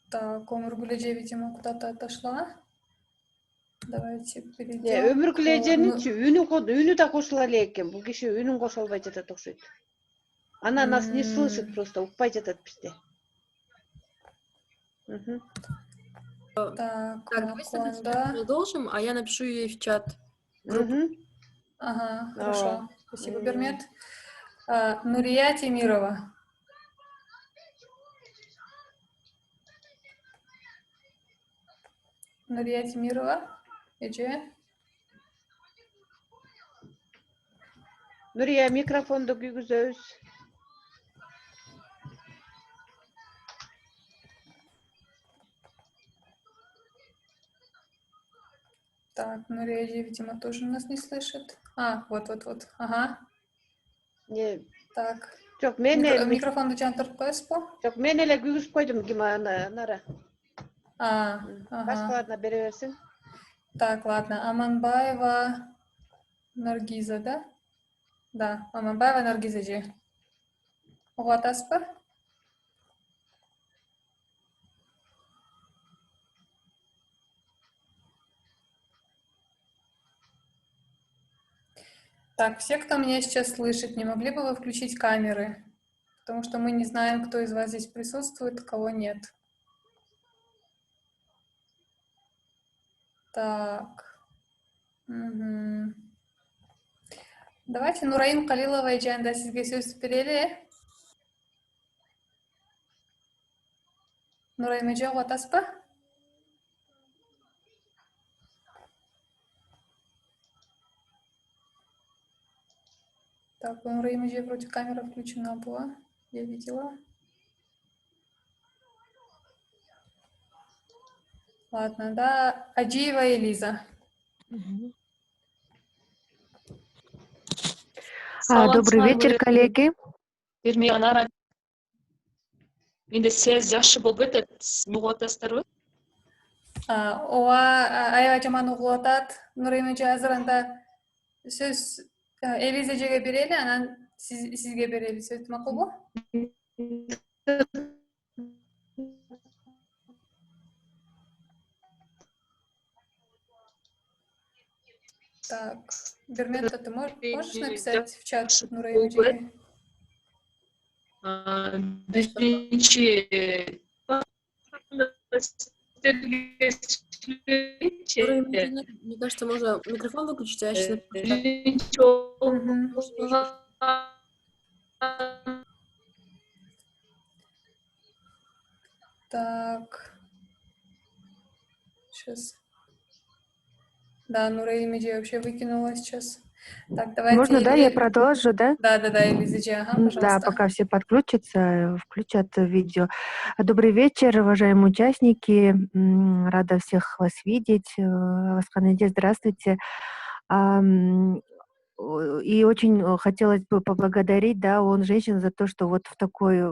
Так, Өмүргүл Дже, видимо, куда-то отошла. Давайте перейдем. Өмүргүл эженинчи үнү да кошула элек экен. Бул киши үнүн кошо албай жатат окшойт. Она нас не слышит, просто укпай жатат бизде. Так, Так, давайте тогда сейчас Лаконда. продолжим, а я напишу ей в чат группу. Мгм. Ага, О, хорошо. Спасибо, м, Бермет. Нурия Темирова. Нурия Темирова. Ece. Нурия, микрофонду күйгүзөбүз. Так, Нурия, видимо, тоже нас не слышит. Вот. Ага, Не, так. жок, мен эле Микрофонду жандырып коесуз бу? жок, мен эле күйгүзүп койдум, Нара. Ага. Башкаларына бере берсең. Так, ладно. Аманбаева Наргиза, да? Да, Аманбаева Наргиза же. Угуп атасызбы? Так, все, кто меня сейчас слышит, не могли бы вы включить камеры? Потому что мы не знаем, кто из вас здесь присутствует, кого нет. Так. Мгм. Давайте Нурайым Калилова эжеанда сизге сөз берели. Нурайым эже угуп атасызбы? Так, у Нурайым эже вроде камера включена была. Я видела. Ладно, да. Аджиева Элиза. Добрый вечер, коллеги. Менде сөз жакшы болуп кетет. Угуп атасыздарбы? Ооба, аябай жаман угулуп атат. Нурайым эже азыр анда сөз Элиза эжеге берели, анан сизге берели сөз, макулбу? Так, Бермет, ты можешь написать в чат Нурайым эжеге? Биринчи Мне кажется, можно микрофон выключить, а я сейчас Так, сейчас. Да, Нурайым эже вообще выкинула сейчас. Так, давайте... Можно, да, я продолжу, да? Да, Элиза эже, ага, пожалуйста. Да, пока все подключатся, включат видео. Добрый вечер, уважаемые участники. Рада всех вас видеть. Асханаде, здравствуйте. И очень хотелось бы поблагодарить, да, ООН женщин за то, что вот в такое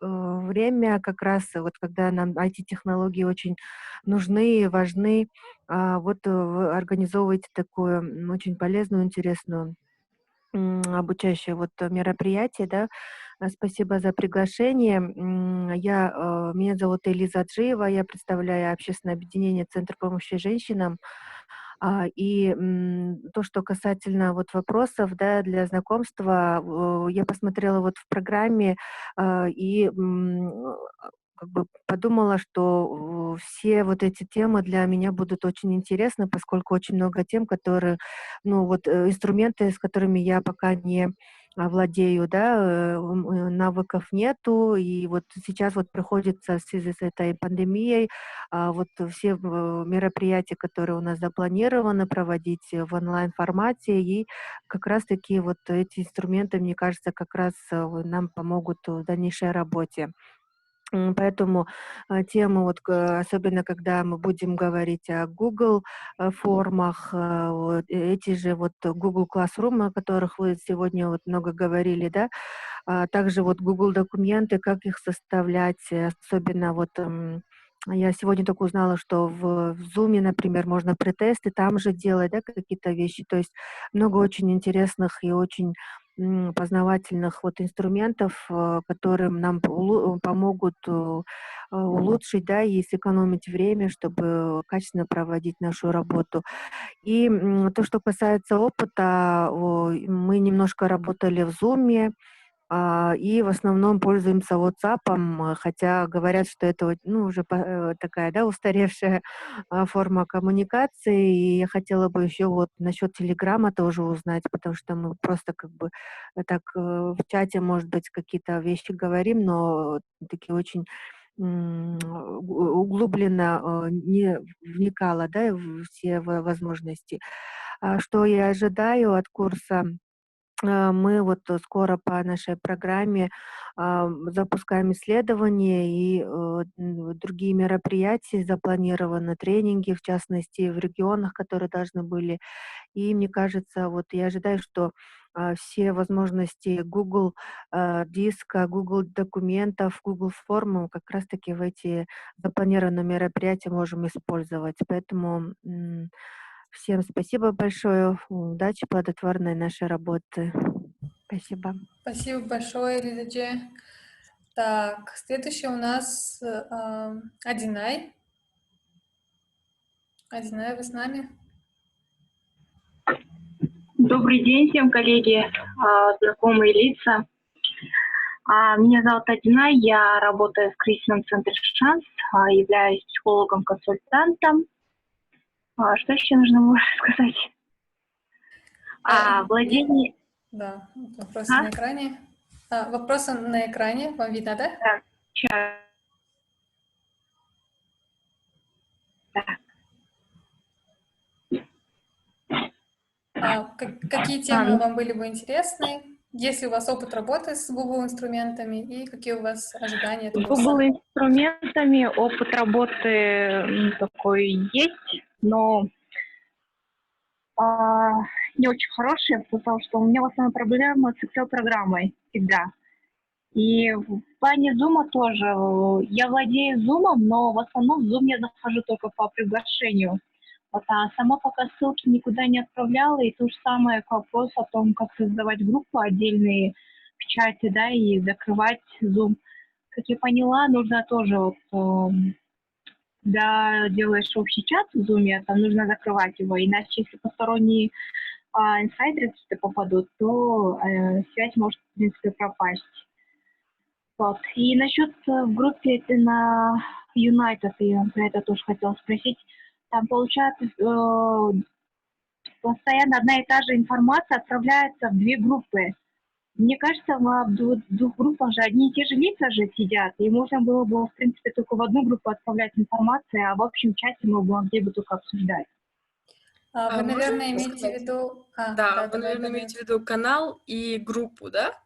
время, как раз вот когда нам IT-технологии очень нужны и важны, вот вы организовываете такую очень полезную, интересную обучающее вот мероприятие, да. Спасибо за приглашение. Меня зовут Элиза Аджиева, я представляю общественное объединение «Центр помощи женщинам». И то, что касательно вот вопросов, да, для знакомства, я посмотрела вот в программе и как бы подумала, что все вот эти темы для меня будут очень интересны, поскольку очень много тем, которые, инструменты, с которыми я пока не владею, да, навыков нету, и вот сейчас вот приходится в связи с этой пандемией вот все мероприятия, которые у нас запланированы проводить в онлайн-формате, и как раз-таки вот эти инструменты, мне кажется, как раз нам помогут в дальнейшей работе. Поэтому темы, особенно когда мы будем говорить о Google формах, эти же вот Google Classroom, о которых вы сегодня вот много говорили, да, также вот Google документы, как их составлять, особенно вот я сегодня только узнала, что в Zoom, например, можно претесты там же делать, да, какие-то вещи. То есть много очень интересных и очень познавательных вот инструментов, которые нам помогут улучшить, да, и сэкономить время, чтобы качественно проводить нашу работу. И то, что касается опыта, мы немножко работали в Zoom, и в основном пользуемся WhatsApp, хотя говорят, что это уже такая, да, устаревшая форма коммуникации, и я хотела бы еще вот насчет Телеграма тоже узнать, потому что мы просто как бы так в чате, может быть, какие-то вещи говорим, но такие очень углубленно не вникала, да, в все возможности. Что я ожидаю от курса? Мы вот скоро по нашей программе запускаем исследования и другие мероприятия запланированы, тренинги, в частности, в регионах, которые должны были. И мне кажется, вот я ожидаю, что все возможности Google диска, Google документов, Google формы как раз-таки в эти запланированные мероприятия можем использовать. Поэтому всем спасибо большое. Удачи, плодотворной нашей работы. Спасибо. Спасибо большое, Лидия. Так, следующий у нас Адинай. Адинай, вы с нами? Добрый день всем, коллеги, знакомые лица. Меня зовут Адинай, я работаю в кризисном центре «Шанс», являюсь психологом-консультантом. Что еще нужно было сказать? Владение... Да, вопросы на экране. Вопросы на экране, вам видно, да? Да, сейчас. Какие темы вам были бы интересны? Есть ли у вас опыт работы с Google инструментами и какие у вас ожидания? С Google инструментами опыт работы такой есть, но не очень хороший, потому что у меня в основном проблема с Excel-программой всегда. И в плане Zoom тоже. Я владею Zoom, но в основном в Zoom я захожу только по приглашению. А сама пока ссылки никуда не отправляла, и то же самое к вопросу о том, как создавать группы отдельные в чате, да, и закрывать Zoom. Как я поняла, нужно тоже да, делаешь общий чат в Zoom, там нужно закрывать его, иначе если посторонние инсайдеры какие-то попадут, то связь может, в принципе, пропасть. Вот. И насчет в группе на United, я про это тоже хотела спросить, там получается постоянно одна и та же информация отправляется в две группы. Мне кажется, в двух группах же одни и те же лица же сидят, и можно было бы, в принципе, только в одну группу отправлять информацию, а в общем чате мы могли бы только обсуждать. Вы, наверное, имеете в виду... Вы, наверное, имеете в виду канал и группу, да?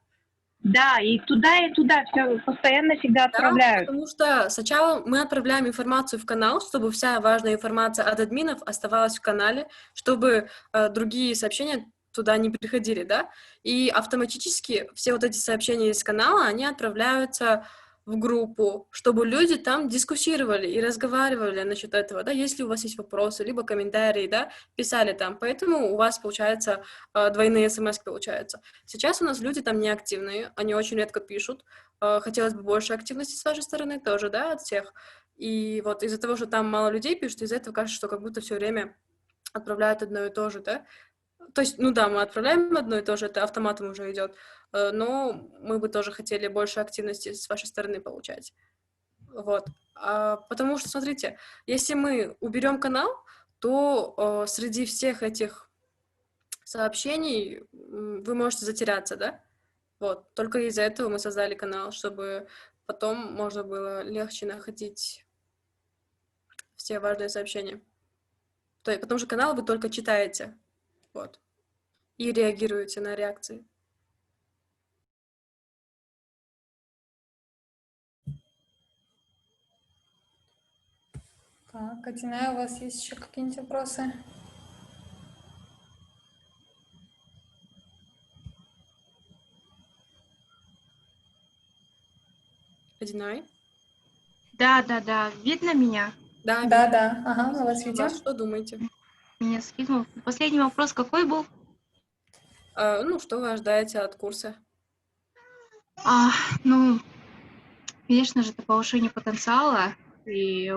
Да, и туда, все постоянно всегда отправляют. Да, потому что сначала мы отправляем информацию в канал, чтобы вся важная информация от админов оставалась в канале, чтобы другие сообщения туда не приходили, да, и автоматически все вот эти сообщения из канала, они отправляются в группу, чтобы люди там дискуссировали и разговаривали насчет этого, да, если у вас есть вопросы, либо комментарии, да, писали там, поэтому у вас, получается, двойные смс получаются. Сейчас у нас люди там неактивные, они очень редко пишут, хотелось бы больше активности с вашей стороны тоже, да, от всех, и вот из-за того, что там мало людей пишут, из-за этого кажется, что как будто все время отправляют одно и то же, да. То есть, ну да, мы отправляем одно и то же, это автоматом уже идет, но мы бы тоже хотели больше активности с вашей стороны получать. Вот. Потому что, смотрите, если мы уберем канал, то среди всех этих сообщений вы можете затеряться, да? Вот. Только из-за этого мы создали канал, чтобы потом можно было легче находить все важные сообщения. То есть, потому что канал вы только читаете. Вот. И реагируете на реакции. Так, Адинай, у вас есть еще какие-нибудь вопросы? Адинай? Да. Видно меня? Да. Ага, мы вас видим. Что думаете? Меня скинул. Последний вопрос какой был? Что вы ожидаете от курса? Конечно же, это повышение потенциала и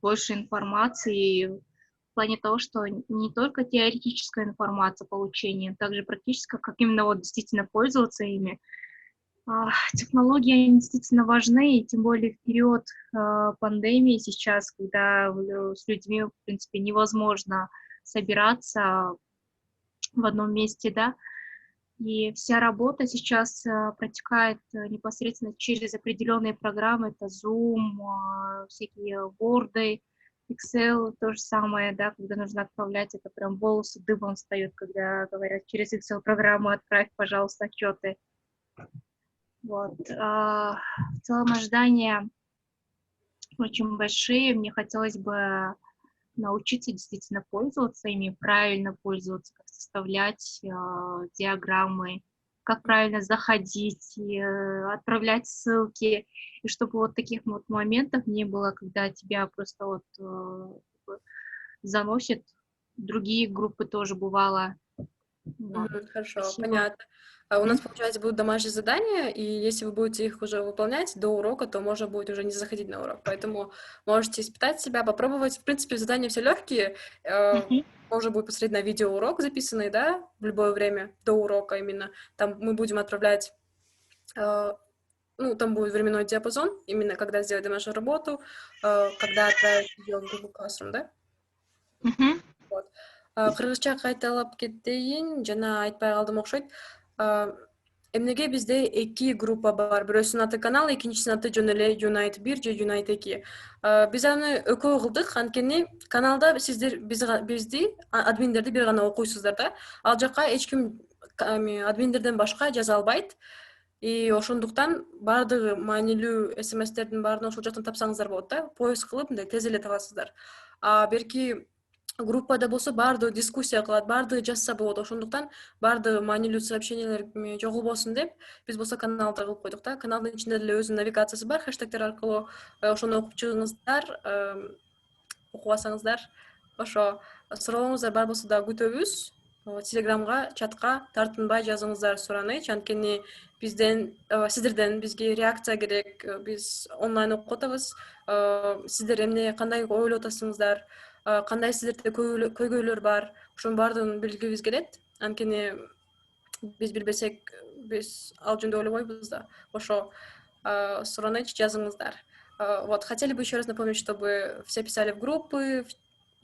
больше информации в плане того, что не только теоретическая информация получения, также практическая, как именно вот действительно пользоваться ими. Технологии они действительно важны, и тем более в период пандемии сейчас, когда с людьми, в принципе, невозможно собираться в одном месте, да, и вся работа сейчас протекает непосредственно через определенные программы, это Zoom, всякие Word, Excel, то же самое, да, когда нужно отправлять, это прям волосы дыбом встают, когда говорят через Excel-программу отправь, пожалуйста, отчеты. Вот. В целом ожидания очень большие. Мне хотелось бы научиться действительно пользоваться ими, правильно пользоваться, как составлять диаграммы, как правильно заходить, отправлять ссылки, и чтобы вот таких вот моментов не было, когда тебя просто вот заносит. Другие группы тоже бывало. Вот. Хорошо, Спасибо. понятно. У нас, получается, будут домашние задания, и если вы будете их уже выполнять до урока, то можно будет уже не заходить на урок. Поэтому можете испытать себя, попробовать. В принципе, задания все легкие. Можно будет посмотреть на видеоурок записанный, да, в любое время, до урока именно. Там мы будем отправлять, ну, там будет временной диапазон, именно когда сделать домашнюю работу, когда отправить видео в Google Classroom, да? Вот. Кыргызча кайталап кетейин, жана айтпай калдым окшойт. Эмнеге бизде 2 группа бар. Бирөөсүнүн аты канал, экинчисинин аты жөн эле Unite 1 же Unite 2. Биз аны экөө кылдык, анткени каналда сиздер бизди админдерди бир гана окуйсуздар да. Ал жака эч ким админдерден башка жаза албайт. И ошондуктан баардыгы маанилүү СМСтердин баарын ошол жактан тапсаңыздар болот да. Поиск кылып мындай тез эле табасыздар. Берки группада болсо баардыгы дискуссия кылат, баардыгы жазса болот. Ошондуктан баардыгы маанилүү сообщениялер жоголбосун деп биз болсо каналда кылып койдук да. Каналдын ичинде деле өзүнүн навигациясы бар, хэштегтер аркылуу ошону окуп чыгыңыздар, окуп алсаңыздар. Ошо сурооңуздар бар болсо да күтөбүз. Телеграмга, чатка тартынбай жазыңыздар суранычы, анткени сиздерден бизге реакция керек. Биз онлайн окуп атабыз. Сиздер эмне, кандай ойлоп атасыңыздар, кандай сиздерде көйгөйлөр бар, ошонун баардыгын билгибиз келет. Анткени биз билбесек, биз ал жөнүндө ойлобойбуз да. Ошо суранычы жазыңыздар. Вот, хотели бы еще раз напомнить, чтобы все писали в группы,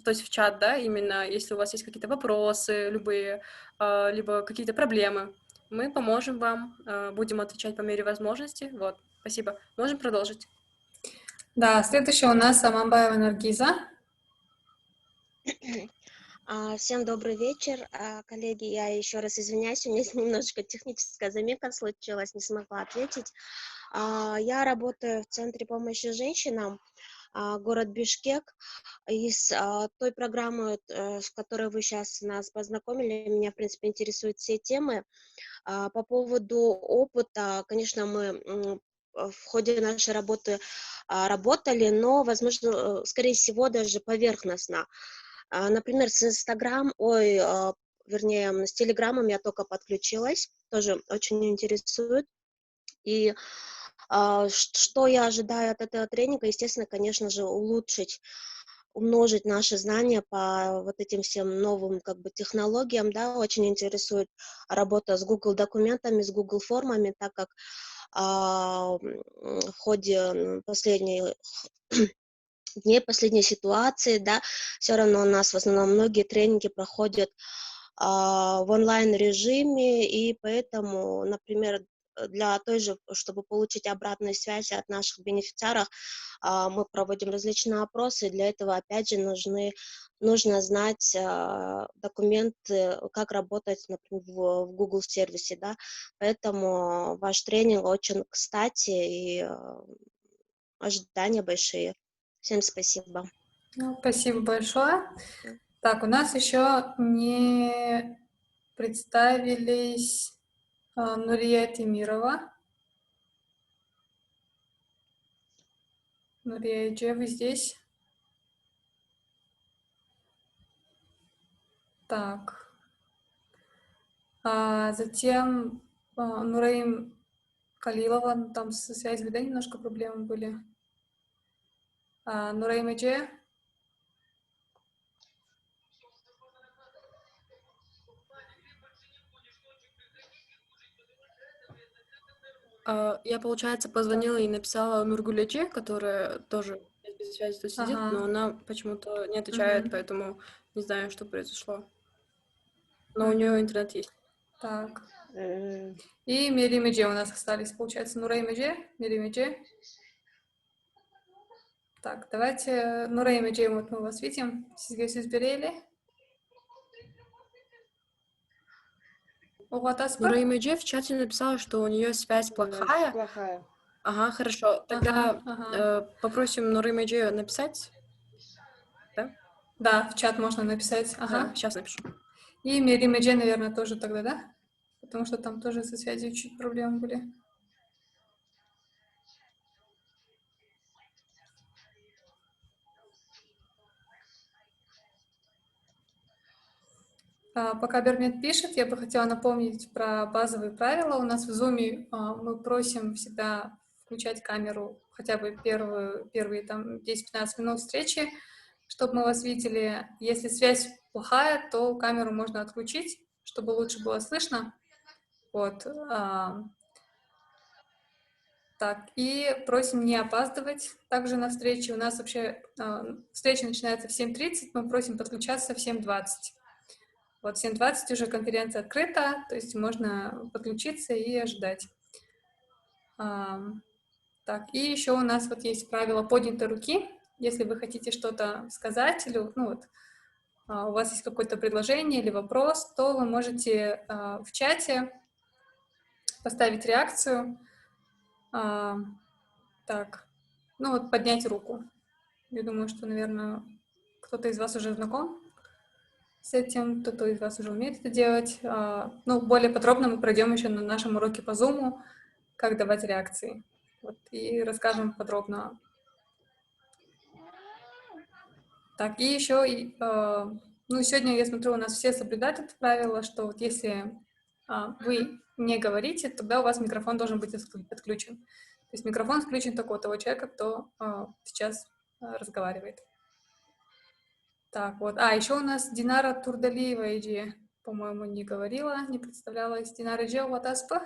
то есть в чат, да, именно если у вас есть какие-то вопросы, любые, либо какие-то проблемы, мы поможем вам, будем отвечать по мере возможности. Вот, спасибо. Можем продолжить? Да, следующая у нас Аманбаева Наргиза. Всем добрый вечер, коллеги. Я еще раз извиняюсь, у меня немножечко техническая заминка случилась, не смогла ответить. Я работаю в Центре помощи женщинам, город Бишкек. Из той программы, с которой вы сейчас нас познакомили, меня, в принципе, интересуют все темы. По поводу опыта, конечно, мы в ходе нашей работы работали, но, возможно, скорее всего, даже поверхностно. Например, с Инстаграм, вернее, с Телеграмом я только подключилась, тоже очень интересует. И что я ожидаю от этого тренинга? Естественно, конечно же, умножить наши знания по вот этим всем новым технологиям, да, очень интересует работа с Google документами, с Google формами, так как в ходе последней ситуации, да, все равно у нас в основном многие тренинги проходят в онлайн-режиме, и поэтому, например, для той же, чтобы получить обратную связь от наших бенефициаров, мы проводим различные опросы, для этого, опять же, нужно знать документы, как работать, например, в Google сервисе, да, поэтому ваш тренинг очень кстати, и ожидания большие. Всем спасибо. Спасибо большое. Так, у нас еще не представились Нурия Тимирова. Нурия Эдже, вы здесь? Так. Затем Нураим Калилова, там со связью, да, немножко проблемы были. Нураим Эдже. Я, получается, позвонила и написала Нургуль Эже, которая тоже без связи тут сидит, но она почему-то не отвечает, поэтому не знаю, что произошло. Но у нее интернет есть. Так. И Мерим Эже у нас остались, получается, Нурайм Эже, Мерим Эже. Так, давайте Нурайм Эже, вот мы вас видим. Сизге сөз берели. Нурайм Эже в чате написала, что у нее связь плохая. Плохая. Ага, хорошо. Тогда попросим Нурайм Эже написать. Да? Да, в чат можно написать. Да, сейчас напишу. И Мерим Эже, наверное, тоже тогда, да? Потому что там тоже со связью чуть проблемы были. Пока Бермет пишет, я бы хотела напомнить про базовые правила. У нас в Zoom мы просим всегда включать камеру хотя бы первые там 10-15 минут встречи, чтобы мы вас видели. Если связь плохая, то камеру можно отключить, чтобы лучше было слышно. Вот. Так, и просим не опаздывать также на встрече. У нас вообще встреча начинается в 7:30, мы просим подключаться в 7:20. Вот в 7:20 уже конференция открыта, то есть можно подключиться и ожидать. Так, и еще у нас вот есть правило поднятой руки. Если вы хотите что-то сказать или у вас есть какое-то предложение или вопрос, то вы можете в чате поставить реакцию. Так, ну вот поднять руку. Я думаю, что, наверное, кто-то из вас уже знаком с этим, кто-то из вас уже умеет это делать. Ну, более подробно мы пройдем еще на нашем уроке по Zoom, как давать реакции. Вот, и расскажем подробно. Так, и еще, ну, сегодня, я смотрю, у нас все соблюдают это правило, что вот если вы не говорите, тогда у вас микрофон должен быть отключен. То есть микрофон включен только у того человека, кто сейчас разговаривает. Так, вот. Еще у нас Динара Турдалиева Эже, по-моему, не говорила, не представлялась. Динара Эже, у вас аспа?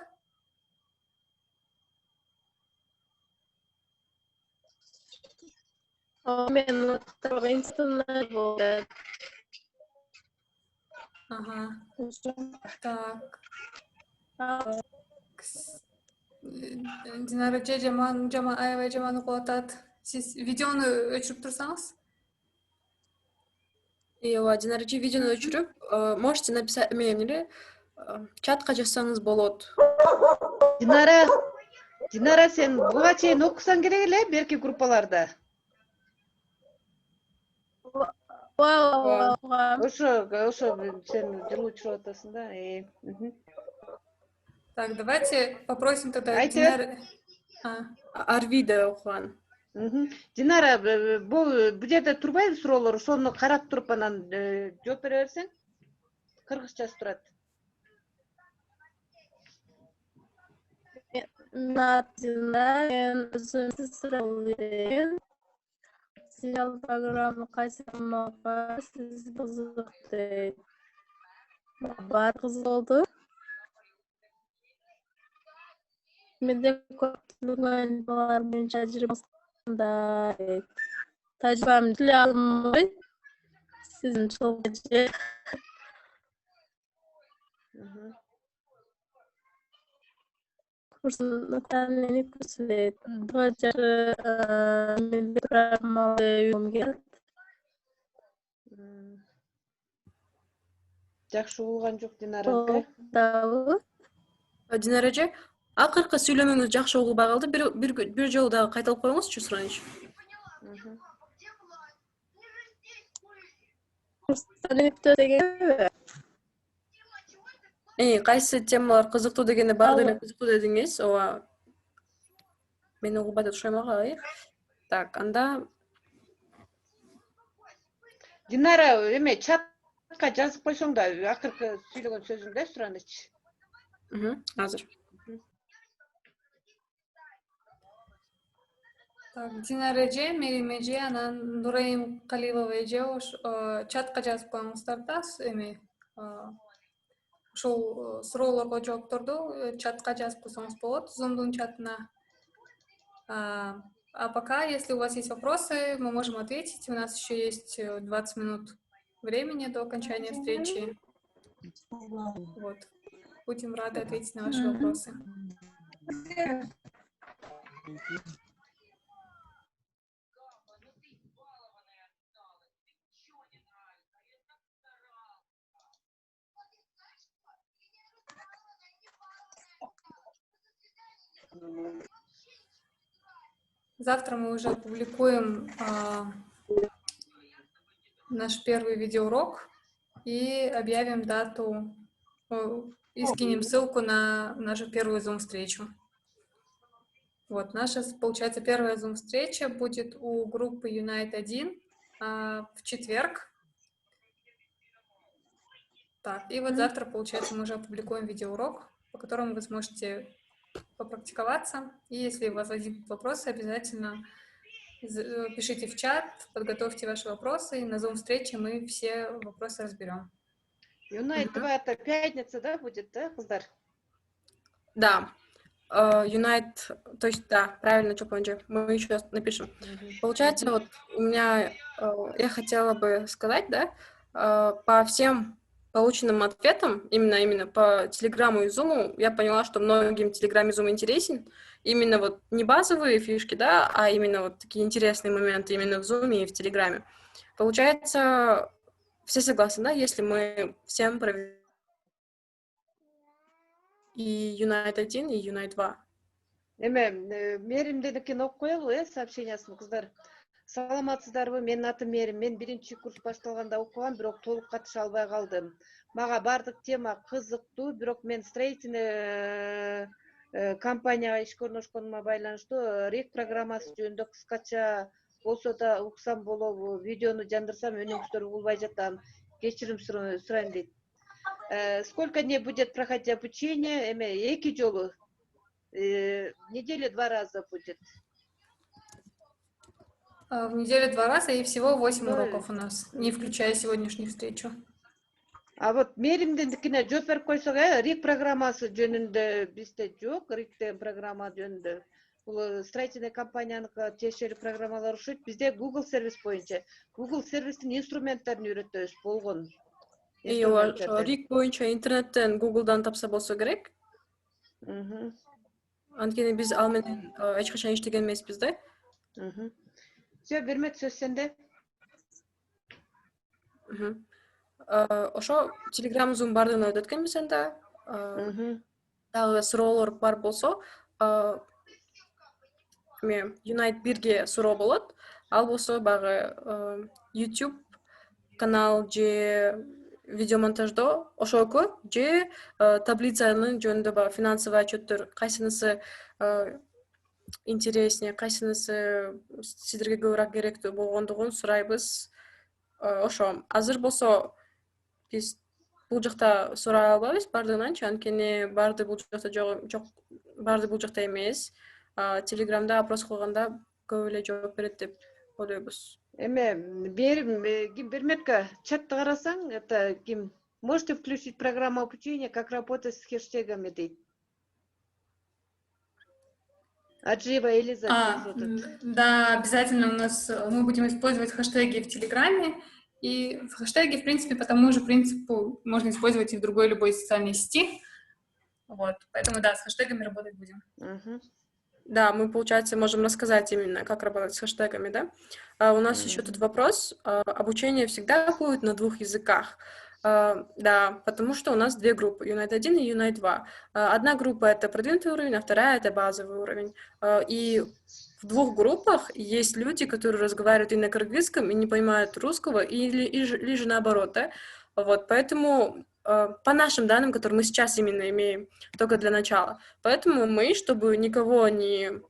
Мен институтта болды. Ага. Так. Динара Эже, жаман аябай жаман окуп атат. Сиз видеону өчүрүп турсаңыз? Динара Эже видеону өчүрүп, можете написать эмне чатка жазсаңыз болот. Динара, сен буга чейин окусаң керек эле берки группаларда. Ошо сен жылуу чыгып атасың да. Так, давайте попросим тогда Динара... Арвида окуган. Динара, бул жерде турбайбы суроолор, ошону карап туруп анан жооп бере берсең. Кыргызчасы турат. Мен өзүм суроо берейин. Сериал программа кайсымага сиз кызык дейт. Бар кызык болду. Менде көптөгөн балар менен тажрыйбасында тажрыйбамды биле алмай сиздин чолже. Курсундагы күрсөт. Дожары менде программаларды үйрөнгөн. Жакшы угулган жок Динара. Динара Эже, акыркы сүйлөмөңүз жакшы угулбай калды. Бир жолу дагы кайталап коюңузчу сураныч. Кайсы темалар кызыктуу дегенде баары деле кызыктуу дедиңиз, ооба. Мен угулбай турушайм ага. Так, анда Динара, эме чатка жазып койсоң да, акыркы сүйлөгөн сөзүңдү сураныч. Азыр. Так, Динара Эже, Мерим Эже, анан Нурайым Калилова Эже чатка жазып коюңуздар да, эми ушул суроолорго жоопторду чатка жазып койсоңуз болот, Zoom'дун чатына. А пока, если у вас есть вопросы, мы можем ответить. У нас еще есть 20 минут времени до окончания встречи. Вот. Будем рады ответить на ваши вопросы. Завтра мы уже опубликуем наш первый видеоурок и объявим дату, и скинем ссылку на нашу первую Zoom-встречу. Вот, наша, получается, первая Zoom-встреча будет у группы Unite 1 в четверг. Так, и вот завтра, получается, мы уже опубликуем видеоурок, по которому вы сможете попрактиковаться. И если у вас возникнут вопросы, обязательно пишите в чат, подготовьте ваши вопросы, и на Zoom-встрече мы все вопросы разберем. Юнайт 2 это пятница, да, будет, да, Кыздар? Да. Юнайт, то есть, да, правильно, Чопонджи, мы еще напишем. Получается, вот у меня, я хотела бы сказать, да, по всем полученным ответам, именно по Телеграму и Зуму, я поняла, что многим Телеграм и Зум интересен. Именно вот не базовые фишки, да, а именно вот такие интересные моменты именно в Зуме и в Телеграме. Получается, все согласны, да, если мы всем проведем и Unite 1, и Unite 2. Меримденікін оқып қоялы, сообщениясын, қыздар. Саламатсыздарбы, менің атым Мерим. Мен биринчи курс башталганда окугам, бирок толук катыша албай калдым. Мага бардык тема кызыктуу, бирок мен строительный компанияга ишке орношконума байланыштуу рек программасы жөнүндө кыскача болсо да уксам болобу, видеону жандырсам өнүгүстөр угулбай жатам. Кечирим сурайм дейт. Сколько дней будет проходить обучение? 2 жолу. Неделю 2 раза будет. В неделю 2 раза и всего 8 уроков у нас, не включая сегодняшнюю встречу. А вот Меримдендикине жооп берип койсок, рик программасы жөнүндө бизде жок, риктен программа жөнүндө. Бул строительный компанияныкы тиешелүү программалар ушут. Бизде Google сервис боюнча. Google сервистин инструменттерин үйрөтөбүз болгон. Рик боюнча интернеттен Google'дан тапса болсо керек. Анткени биз ал менен эч качан иштеген эмеспиз да. Все, Бермек, сөз сенде. Ошо Telegram Zoom бардыгын өткөнбүз анда. Дагы суроолор бар болсо, Unite 1ге суроо болот. Ал болсо багы YouTube канал же видеомонтаждо ошоку же таблицанын жөнүндө бар финансовый отчеттер кайсынысы интереснее, кайсынысы сиздерге көбүрөөк керектүү болгондугун сурайбыз. Ошо азыр болсо биз бул жакта сурай албайбыз бардыгынанчы, анткени барды бул жакта жок, барды бул жакта эмес. Телеграмда опрос кылганда көп эле жооп берет деп ойлойбуз. Берметка, чатты карасаң, это ким? Можете включить программу обучения, как работать с хэштегами, дейт. Аджива Элиза. Да, обязательно мы будем использовать хэштеги в Телеграме, и хэштеги, в принципе, по тому же принципу можно использовать и в другой любой социальной сети. Вот, поэтому да, с хэштегами работать будем. Да, мы, получается, можем рассказать именно, как работать с хэштегами, да? У нас еще тут вопрос. Обучение всегда будет на 2 языках. Да, потому что у нас 2 группы, Unite 1 и Unite 2. Одна группа — это продвинутый уровень, а вторая — это базовый уровень. И в 2 группах есть люди, которые разговаривают и на кыргызском, и не понимают русского, или же наоборот, да? Вот, поэтому по нашим данным, которые мы сейчас именно имеем, только для начала. Поэтому мы, чтобы никого не...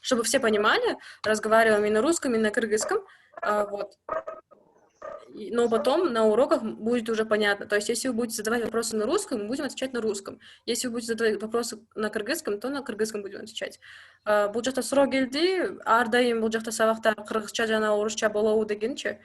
Чтобы все понимали, разговариваем и на русском, и на кыргызском. Вот. Но потом на уроках будет уже понятно. То есть, если вы будете задавать вопросы на русском, мы будем отвечать на русском. Если вы будете задавать вопросы на кыргызском, то на кыргызском будем отвечать. Бул жакта суроо келди, ар дайым бул жакта сабакта кыргызча жана орусча болобу дегенчи.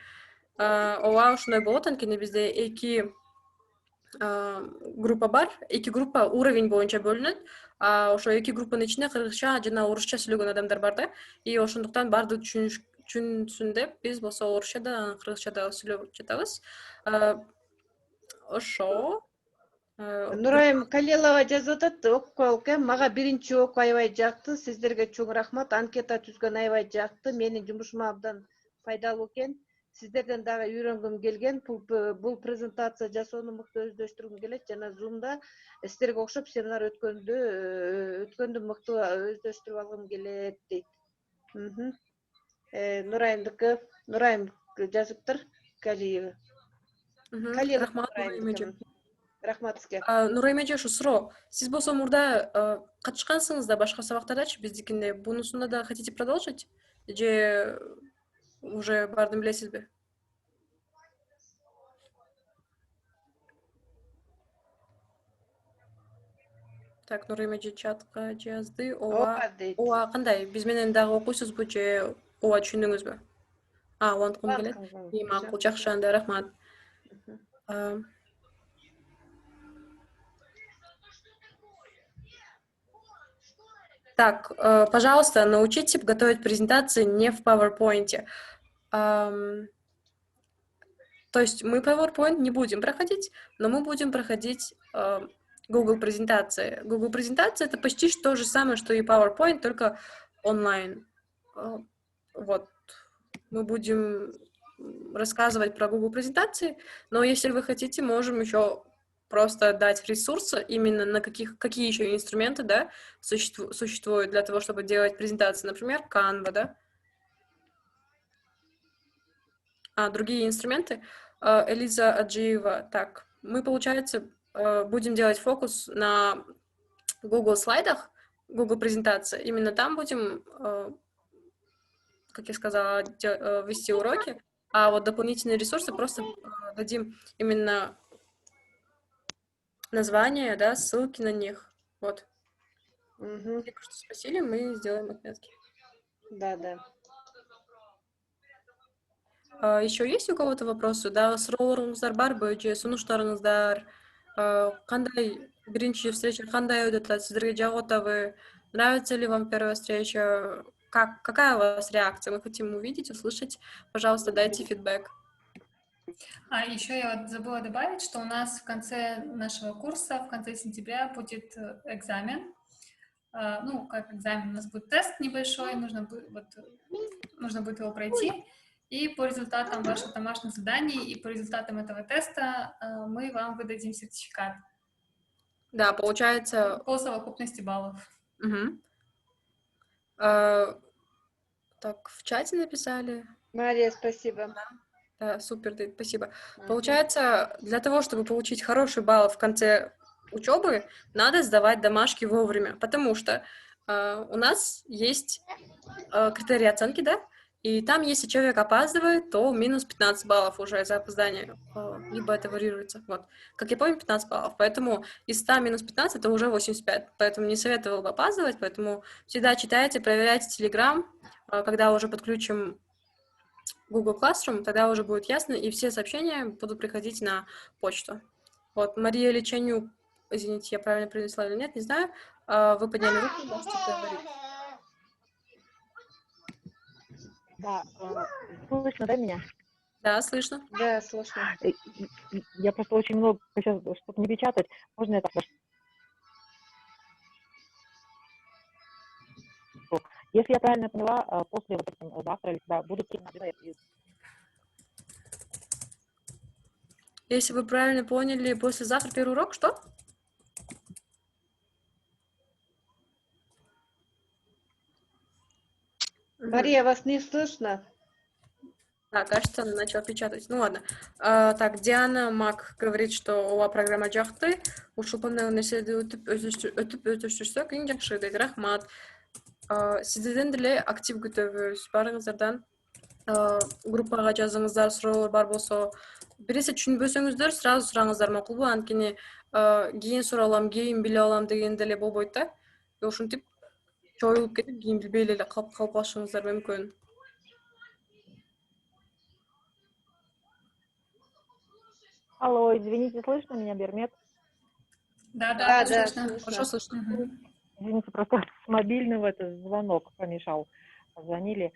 Ооба ушундай болот, анткени бизде 2 группа бар, эки группа уровень боюнча бөлүнөт. Ошо эки группанын ичинде кыргызча жана орусча сүйлөгөн адамдар бар да. И ошондуктан барды түшүнсүн деп биз болсо орусча да, кыргызча да сүйлөп жатабыз. Ошо. Нурайым Калилова жазып атат, окуп коелук эми. Мага биринчи окуу аябай жакты. Сиздерге чоң рахмат. Анкета түзгөн аябай жакты. Менин жумушума абдан пайдалуу экен. Сиздерден дагы үйрөнгүм келген. Бул презентация жасоону мыкты өздөштүргүм келет жана Zoom'да сиздерге окшоп семинар өткөндү мыкты өздөштүрүп алгым келет дейт. Нурайым жазыптыр. Калиева. Рахмат, Нурайым. Рахмат сизге. Нурайым эже, ушу суроо. Сиз болсо мурда катышкансыңыз да башка сабактардачы биздикинде. Бунусунда да хотите продолжить? Же уже баарын билесизби? Так, Нурайым эже чатка жазды. Ооба кандай? Биз менен дагы окуйсузбу же ооба түшүндүңүзбү? Ооба окугум келет. Макул, жакшы, анда рахмат. Так, пожалуйста, научитесь готовить презентации не в PowerPoint. То есть мы PowerPoint не будем проходить, но мы будем проходить Google презентации. Google презентация — это почти то же самое, что и PowerPoint, только онлайн. Вот. Мы будем рассказывать про Google презентации, но если вы хотите, можем еще просто дать ресурсы, именно на какие еще инструменты, да, существуют для того, чтобы делать презентации. Например, Canva, да. Другие инструменты. Элиза Аджиева. Так, мы, получается, будем делать фокус на Google слайдах, Google презентации. Именно там будем, как я сказала, вести уроки, а вот дополнительные ресурсы просто дадим именно названия, да, ссылки на них. Вот. Только что спросили, мы сделаем отметки. Да. Еще есть у кого-то вопросы? Да, суроолоруңуздар барбы же сунуштарыңыздар? Кандай биринчи встреча кандай өтөт атат? Сиздерге жагып атабы? Нравится ли вам первая встреча? Какая у вас реакция? Мы хотим увидеть, услышать. Пожалуйста, дайте фидбэк. Еще я вот забыла добавить, что у нас в конце нашего курса, в конце сентября будет экзамен. Ну, как экзамен, у нас будет тест небольшой, нужно будет его пройти. И по результатам ваших домашних заданий и по результатам этого теста мы вам выдадим сертификат. Да, получается... По совокупности баллов. Так, в чате написали. Мария, спасибо. Да, супер, спасибо. Получается, для того, чтобы получить хороший балл в конце учебы, надо сдавать домашки вовремя, потому что у нас есть критерии оценки, да? И там, если человек опаздывает, то минус 15 баллов уже за опоздание, либо это варьируется. Вот. Как я помню, 15 баллов. Поэтому из 100 минус 15 это уже 85. Поэтому не советовала бы опаздывать. Поэтому всегда читайте, проверяйте Telegram. Когда уже подключим Google Classroom, тогда уже будет ясно, и все сообщения будут приходить на почту. Вот. Мария Личенюк, извините, я правильно произнесла или нет, не знаю. Вы подняли руку, можете говорить. Да, слышно, да, меня? Да, слышно. Да, слышно. Я просто очень много сейчас, чтобы не печатать, можно я так? Если я правильно поняла, после вот этого завтра или когда будут... Если вы правильно поняли, послезавтра первый урок, что? Мария, вас не слышно? Да, кажется, она начала печатать. Ну ладно. Так, Диана Мак говорит, что ова программа жақты. Ушылпандағы нәрселерді өтіп ең жақсы дейді. Рахмат. Сіздерден деле актив күтөбүз. Барыңыздардан группага жазыңыздар, суроолор бар болсо. Биресе түшүнбөсөңүздөр, сразу сураңыздар, макулбу? Анткени кийин сурап алам, кийин биле алам деген деле болбойт да. Ошентип жоюлуп кетип, кийин билбей эле калып калышыңыздар мүмкүн. Алло, извините, слышно меня, Бермет? Да, Да, да, слышно. Хорошо слышно. слышно. Извините, просто с мобильного этот звонок помешал. Позвонили.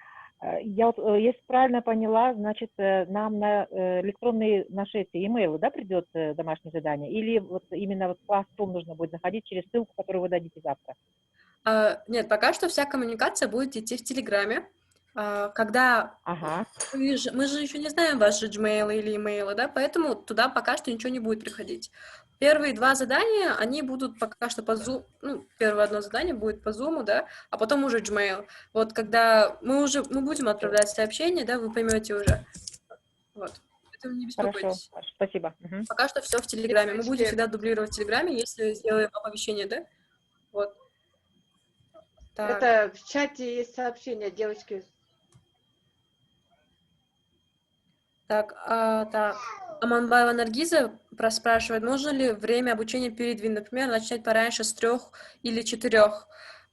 Я вот, если правильно поняла, значит, нам на электронные наши эти имейлы, да, придет домашнее задание? Или вот именно вот в Classroom нужно будет заходить через ссылку, которую вы дадите завтра? Нет, пока что вся коммуникация будет идти в Телеграме. Когда Ага. мы же еще не знаем ваши Gmail или имейлы, да, поэтому туда пока что ничего не будет приходить. Первые 2 задания, они будут пока что по Zoom, ну, первое одно задание будет по Zoom, да, а потом уже Gmail. Вот когда мы будем отправлять сообщения, да, вы поймете уже. Вот. Поэтому не Хорошо, беспокойтесь. спасибо. Мгм. Пока что все в Телеграме. Мы будем Девочки, всегда дублировать в Телеграме, если сделаем оповещение, да? Вот. Так. это в чате есть сообщение, девочки. Так. Аманбаева Наргиза спрашивает, можно ли время обучения передвинуть, например, начать пораньше с 3 или 4.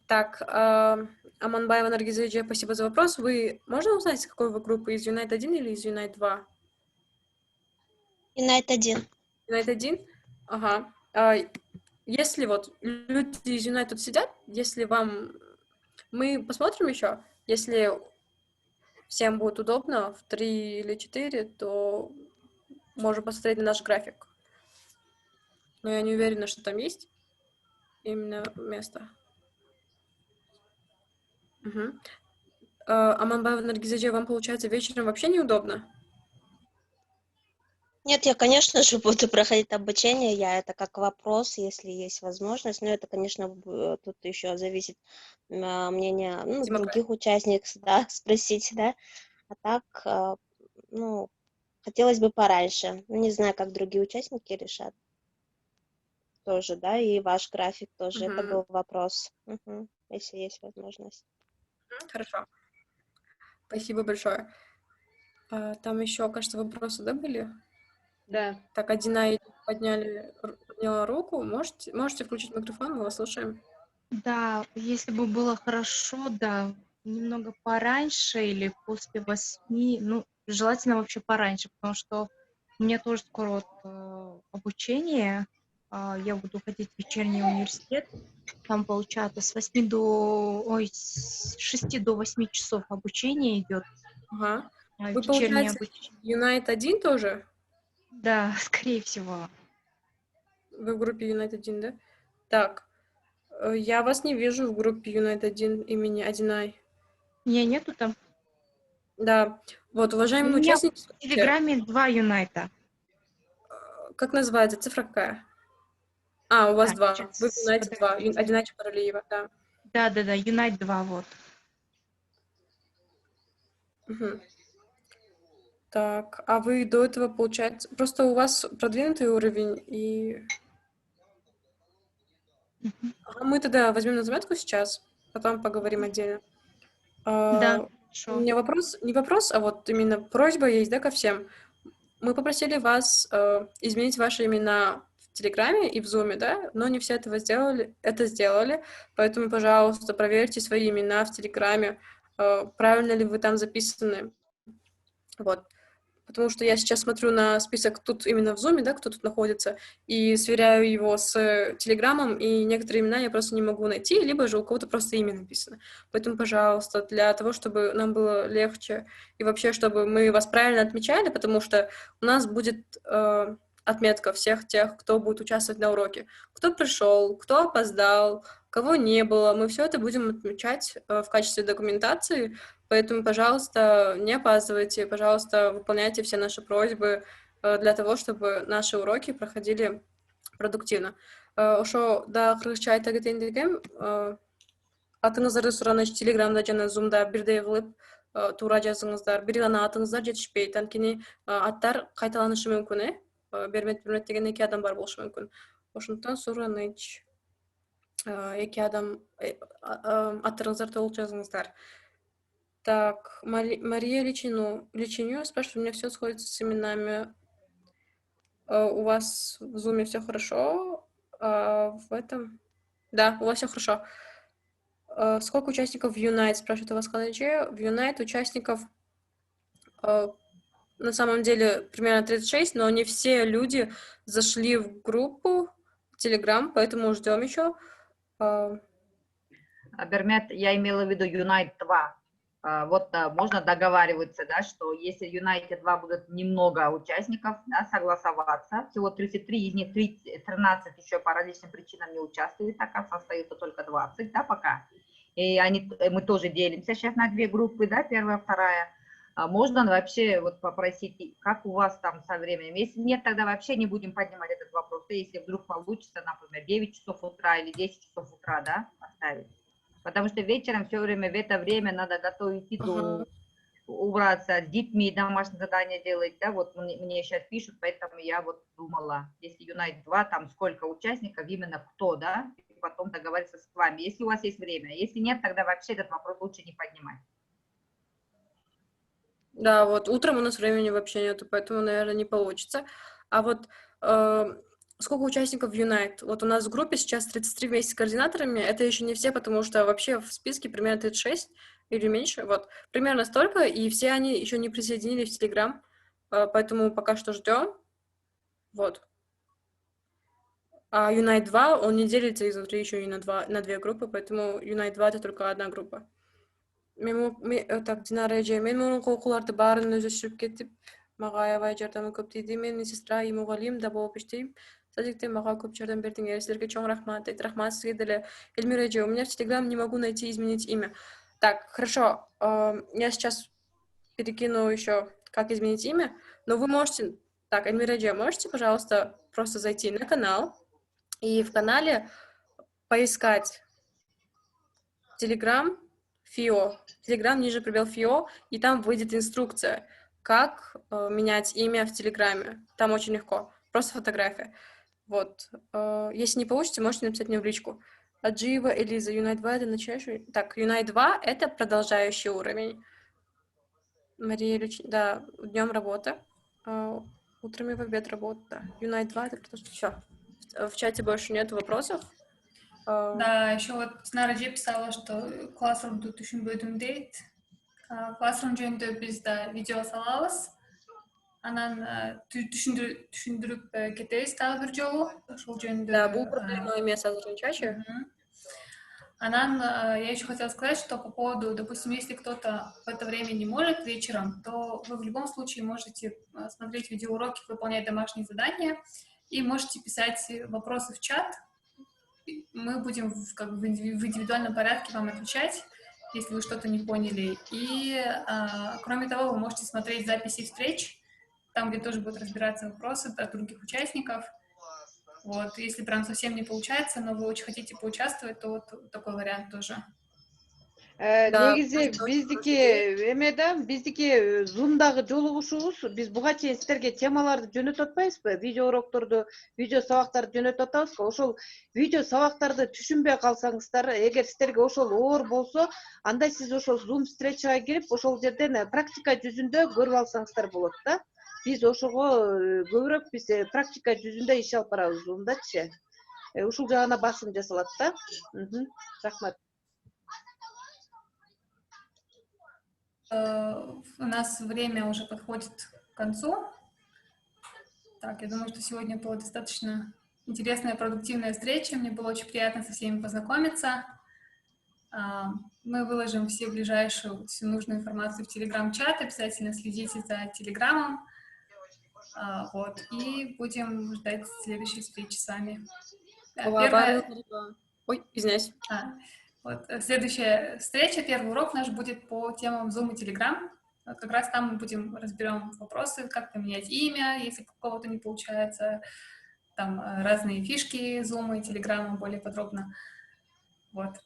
Так, Аманбаева Наргиза, спасибо за вопрос. Можно узнать, с какой вы группы, из Unite 1 или из Unite 2? Unite 1. Unite 1? Ага. Если вот люди из Unite тут сидят, если вам... Мы посмотрим еще, если всем будет удобно в 3 или 4, то можем посмотреть на наш график. Но я не уверена, что там есть именно место. Угу. Аманбаева Наргизаджи, вам, получается, вечером вообще неудобно? Нет, я, конечно же, буду проходить обучение, это как вопрос, если есть возможность, но это, конечно, тут еще зависит мнение других участников, да, спросить, да, а так, хотелось бы пораньше, не знаю, как другие участники решат тоже, да, и ваш график тоже, это был вопрос, если есть возможность. Хорошо. Спасибо большое. Там еще, кажется, вопросы, да, были? Да. Так, Адина подняла руку. Можете включить микрофон, мы вас слушаем. Да, если бы было хорошо, да, немного пораньше или после 8, желательно вообще пораньше, потому что у меня тоже скоро обучение, я буду ходить в вечерний университет, там получается с 6 до 8 часов обучение идет. Ага. Вы, Вечернее получается, обучение. Unite 1 тоже? Да, скорее всего. Вы в группе Unite 1, да? Так, я вас не вижу в группе Unite 1 имени Адинай. Меня нету там? Да. Вот, уважаемые У меня участники... в Телеграме 2 Юнайта. Как называется? Цифра какая? У вас 2. Сейчас, Вы в Unite 2. подождите. Адинай Чапаралиева, да. Да, Юнайт 2, вот. Угу. Так, а вы до этого, получается... Просто у вас продвинутый уровень, и... Мы тогда возьмем на заметку сейчас, потом поговорим отдельно. Да, У меня не вопрос, а вот именно просьба есть, да, ко всем. Мы попросили вас изменить ваши имена в Телеграме и в Зуме, да, но не все это сделали, поэтому, пожалуйста, проверьте свои имена в Телеграме, правильно ли вы там записаны. Вот. Потому что я сейчас смотрю на список тут именно в Зуме, да, кто тут находится, и сверяю его с Телеграмом, и некоторые имена я просто не могу найти, либо же у кого-то просто имя написано. Поэтому, пожалуйста, для того, чтобы нам было легче, и вообще, чтобы мы вас правильно отмечали, потому что у нас будет отметка всех тех, кто будет участвовать на уроке. Кто пришел, кто опоздал, кого не было. Мы все это будем отмечать в качестве документации, поэтому, пожалуйста, не опаздывайте, пожалуйста, выполняйте все наши просьбы для того, чтобы наши уроки проходили продуктивно. Ошо да кыргызча айта кетейин дегем, атыңыздарды сураныч Телеграмда жана Зумда бирдей кылып туура жазыңыздар. Бир гана атыңыздар жетишпейт, анткени аттар кайталанышы мүмкүн, Бермет деген 2 адам бар болушу мүмкүн. Ошондуктан сураныч 2 адам аттарыңыздарды толук жазыңыздар. Так, Мария Личиню спрашивает, у меня все сходится с именами. У вас в Зуме все хорошо? В этом? Да, у вас все хорошо. Сколько участников в Unite? Спрашивает у вас Ханаджи. В Unite участников на самом деле примерно 36, но не все люди зашли в группу Telegram, поэтому ждем еще. Бермет, я имела в виду Unite 2. Вот можно договариваться, да, что если United 2 будут немного участников, да, согласоваться, всего 33, из них 13 еще по различным причинам не участвуют, так как остается только 20, да, пока. И мы тоже делимся сейчас на две группы, да, первая, вторая. Можно вообще вот попросить, как у вас там со временем? Если нет, тогда вообще не будем поднимать этот вопрос. Если вдруг получится, например, 9 часов утра или 10 часов утра, да, поставить. Потому что вечером все время в это время надо готовить еду, убраться, с детьми домашние задания делать, да, вот мне сейчас пишут, поэтому я вот думала, если Unite 2, там сколько участников, именно кто, да, и потом договориться с вами, если у вас есть время. Если нет, тогда вообще этот вопрос лучше не поднимать. Да, вот утром у нас времени вообще нету, поэтому, наверное, не получится. А вот сколько участников в Unite? Вот у нас в группе сейчас 33 вместе с координаторами, это еще не все, потому что вообще в списке примерно 36 или меньше, вот, примерно столько, и все они еще не присоединились в Telegram, поэтому пока что ждем, вот. А Unite 2, он не делится изнутри еще и на две группы, поэтому Unite 2 это только одна группа. Так, Динара эже, мен мунун окууларды баарын өздөштүрүп кетип, мага аябай жардамы көп тийди. Менин сестра и мугалим да болуп иштейм. Садикте мага көп жардам бердиңер. Силерге чоң рахмат. Рахмат сизге деле. Эльмира эже, у меня в Telegram не могу найти изменить имя. Так, хорошо. Я сейчас перекину еще, как изменить имя, но вы можете... Так, Эльмира эже, можете, пожалуйста, просто зайти на канал и в канале поискать Telegram, ФИО, Telegram, ниже пробел ФИО, и там выйдет инструкция, как менять имя в Телеграме. Там очень легко, просто фотография. Вот. Если не получите, можете написать мне в личку. Аджиева Элиза, Unite 2 это начинающий... Так, Unite 2 это продолжающий уровень. Мария Ильич, да, днем работа, утром и в обед работа. Unite 2 это продолжающий... Все. В чате больше нет вопросов. Да, еще вот Динара эже писала, что классрумду түшүнбөдүм дейт. Классрум жөнүндө биз да видео салабыз. Анан түшүндүрүп кетебиз дагы бир жолу. Ошол жөнүндө. Да, бул проблема эмес азыр чачы. Анан я еще хотела сказать, что по поводу, допустим, если кто-то в это время не может вечером, то вы в любом случае можете смотреть видеоуроки, выполнять домашние задания и можете писать вопросы в чат. Мы будем в индивидуальном порядке вам отвечать, если вы что-то не поняли. И, кроме того, вы можете смотреть записи встреч, там, где тоже будут разбираться вопросы от других участников. Вот, если прям совсем не получается, но вы очень хотите поучаствовать, то вот такой вариант тоже. Негизи биздики Zoom'дагы жолугушубуз биз буга чейин сиздерге темаларды жөнөтүп атпайбызбы? Видео урокторду, видео сабактарды жөнөтүп атабызбы? Ошол видео сабактарды түшүнбөй калсаңыздар, эгер сиздерге ошол оор болсо, анда сиз ошол Zoom встречага кирип, ошол жерден практика жүзүндө көрүп алсаңыздар болот да. Биз ошого көбүрөөк практика жүзүндө иш алып барабыз Zoom'дачы. Ушул жагына басым жасалат да. Рахмат. У нас время уже подходит к концу. Так, я думаю, что сегодня была достаточно интересная, продуктивная встреча. Мне было очень приятно со всеми познакомиться. Мы выложим всю нужную информацию в Telegram-чат. Обязательно следите за Телеграмом. Вот, и будем ждать следующей встречи с вами. Ой, извиняюсь. Вот, следующая встреча, первый урок наш будет по темам Zoom и Telegram. Вот как раз там мы разберем вопросы, как поменять имя, если у кого-то не получается, там разные фишки Zoom и Telegram более подробно. Вот.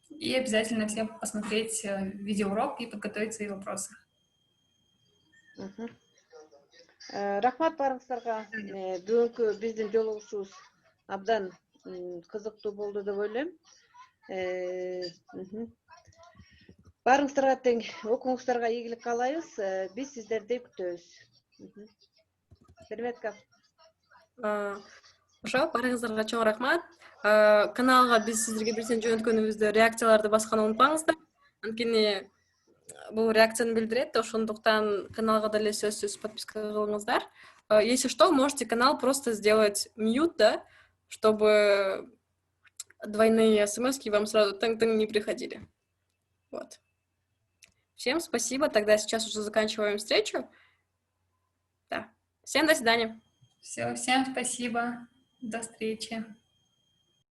И обязательно всем посмотреть видеоурок и подготовить свои вопросы. Рахмат барыңыздарга. Бүгүнкү биздин жолугушуубуз абдан кызыктуу болду деп ойлойм. Барыңыздарга тең окууңуздарга ийгилик каалайбыз. Биз сиздерди күтөбүз. Берметка. Ошо, барыңыздарга чоң рахмат. Каналга биз сиздерге бирсен жөнөткөнүбүздө реакцияларды басканды унутпаңыздар. Анткени бұл реакцияны білдіреді, ошондуктан каналга деле сөзсүз подписка кылыңыздар. Если что, можете канал просто сделать мьют, да, чтобы двойные смс-ки вам сразу тынг-тынг не приходили. Вот. Всем спасибо, тогда сейчас уже заканчиваем встречу. Да. Всем до свидания. Все, всем спасибо. До встречи.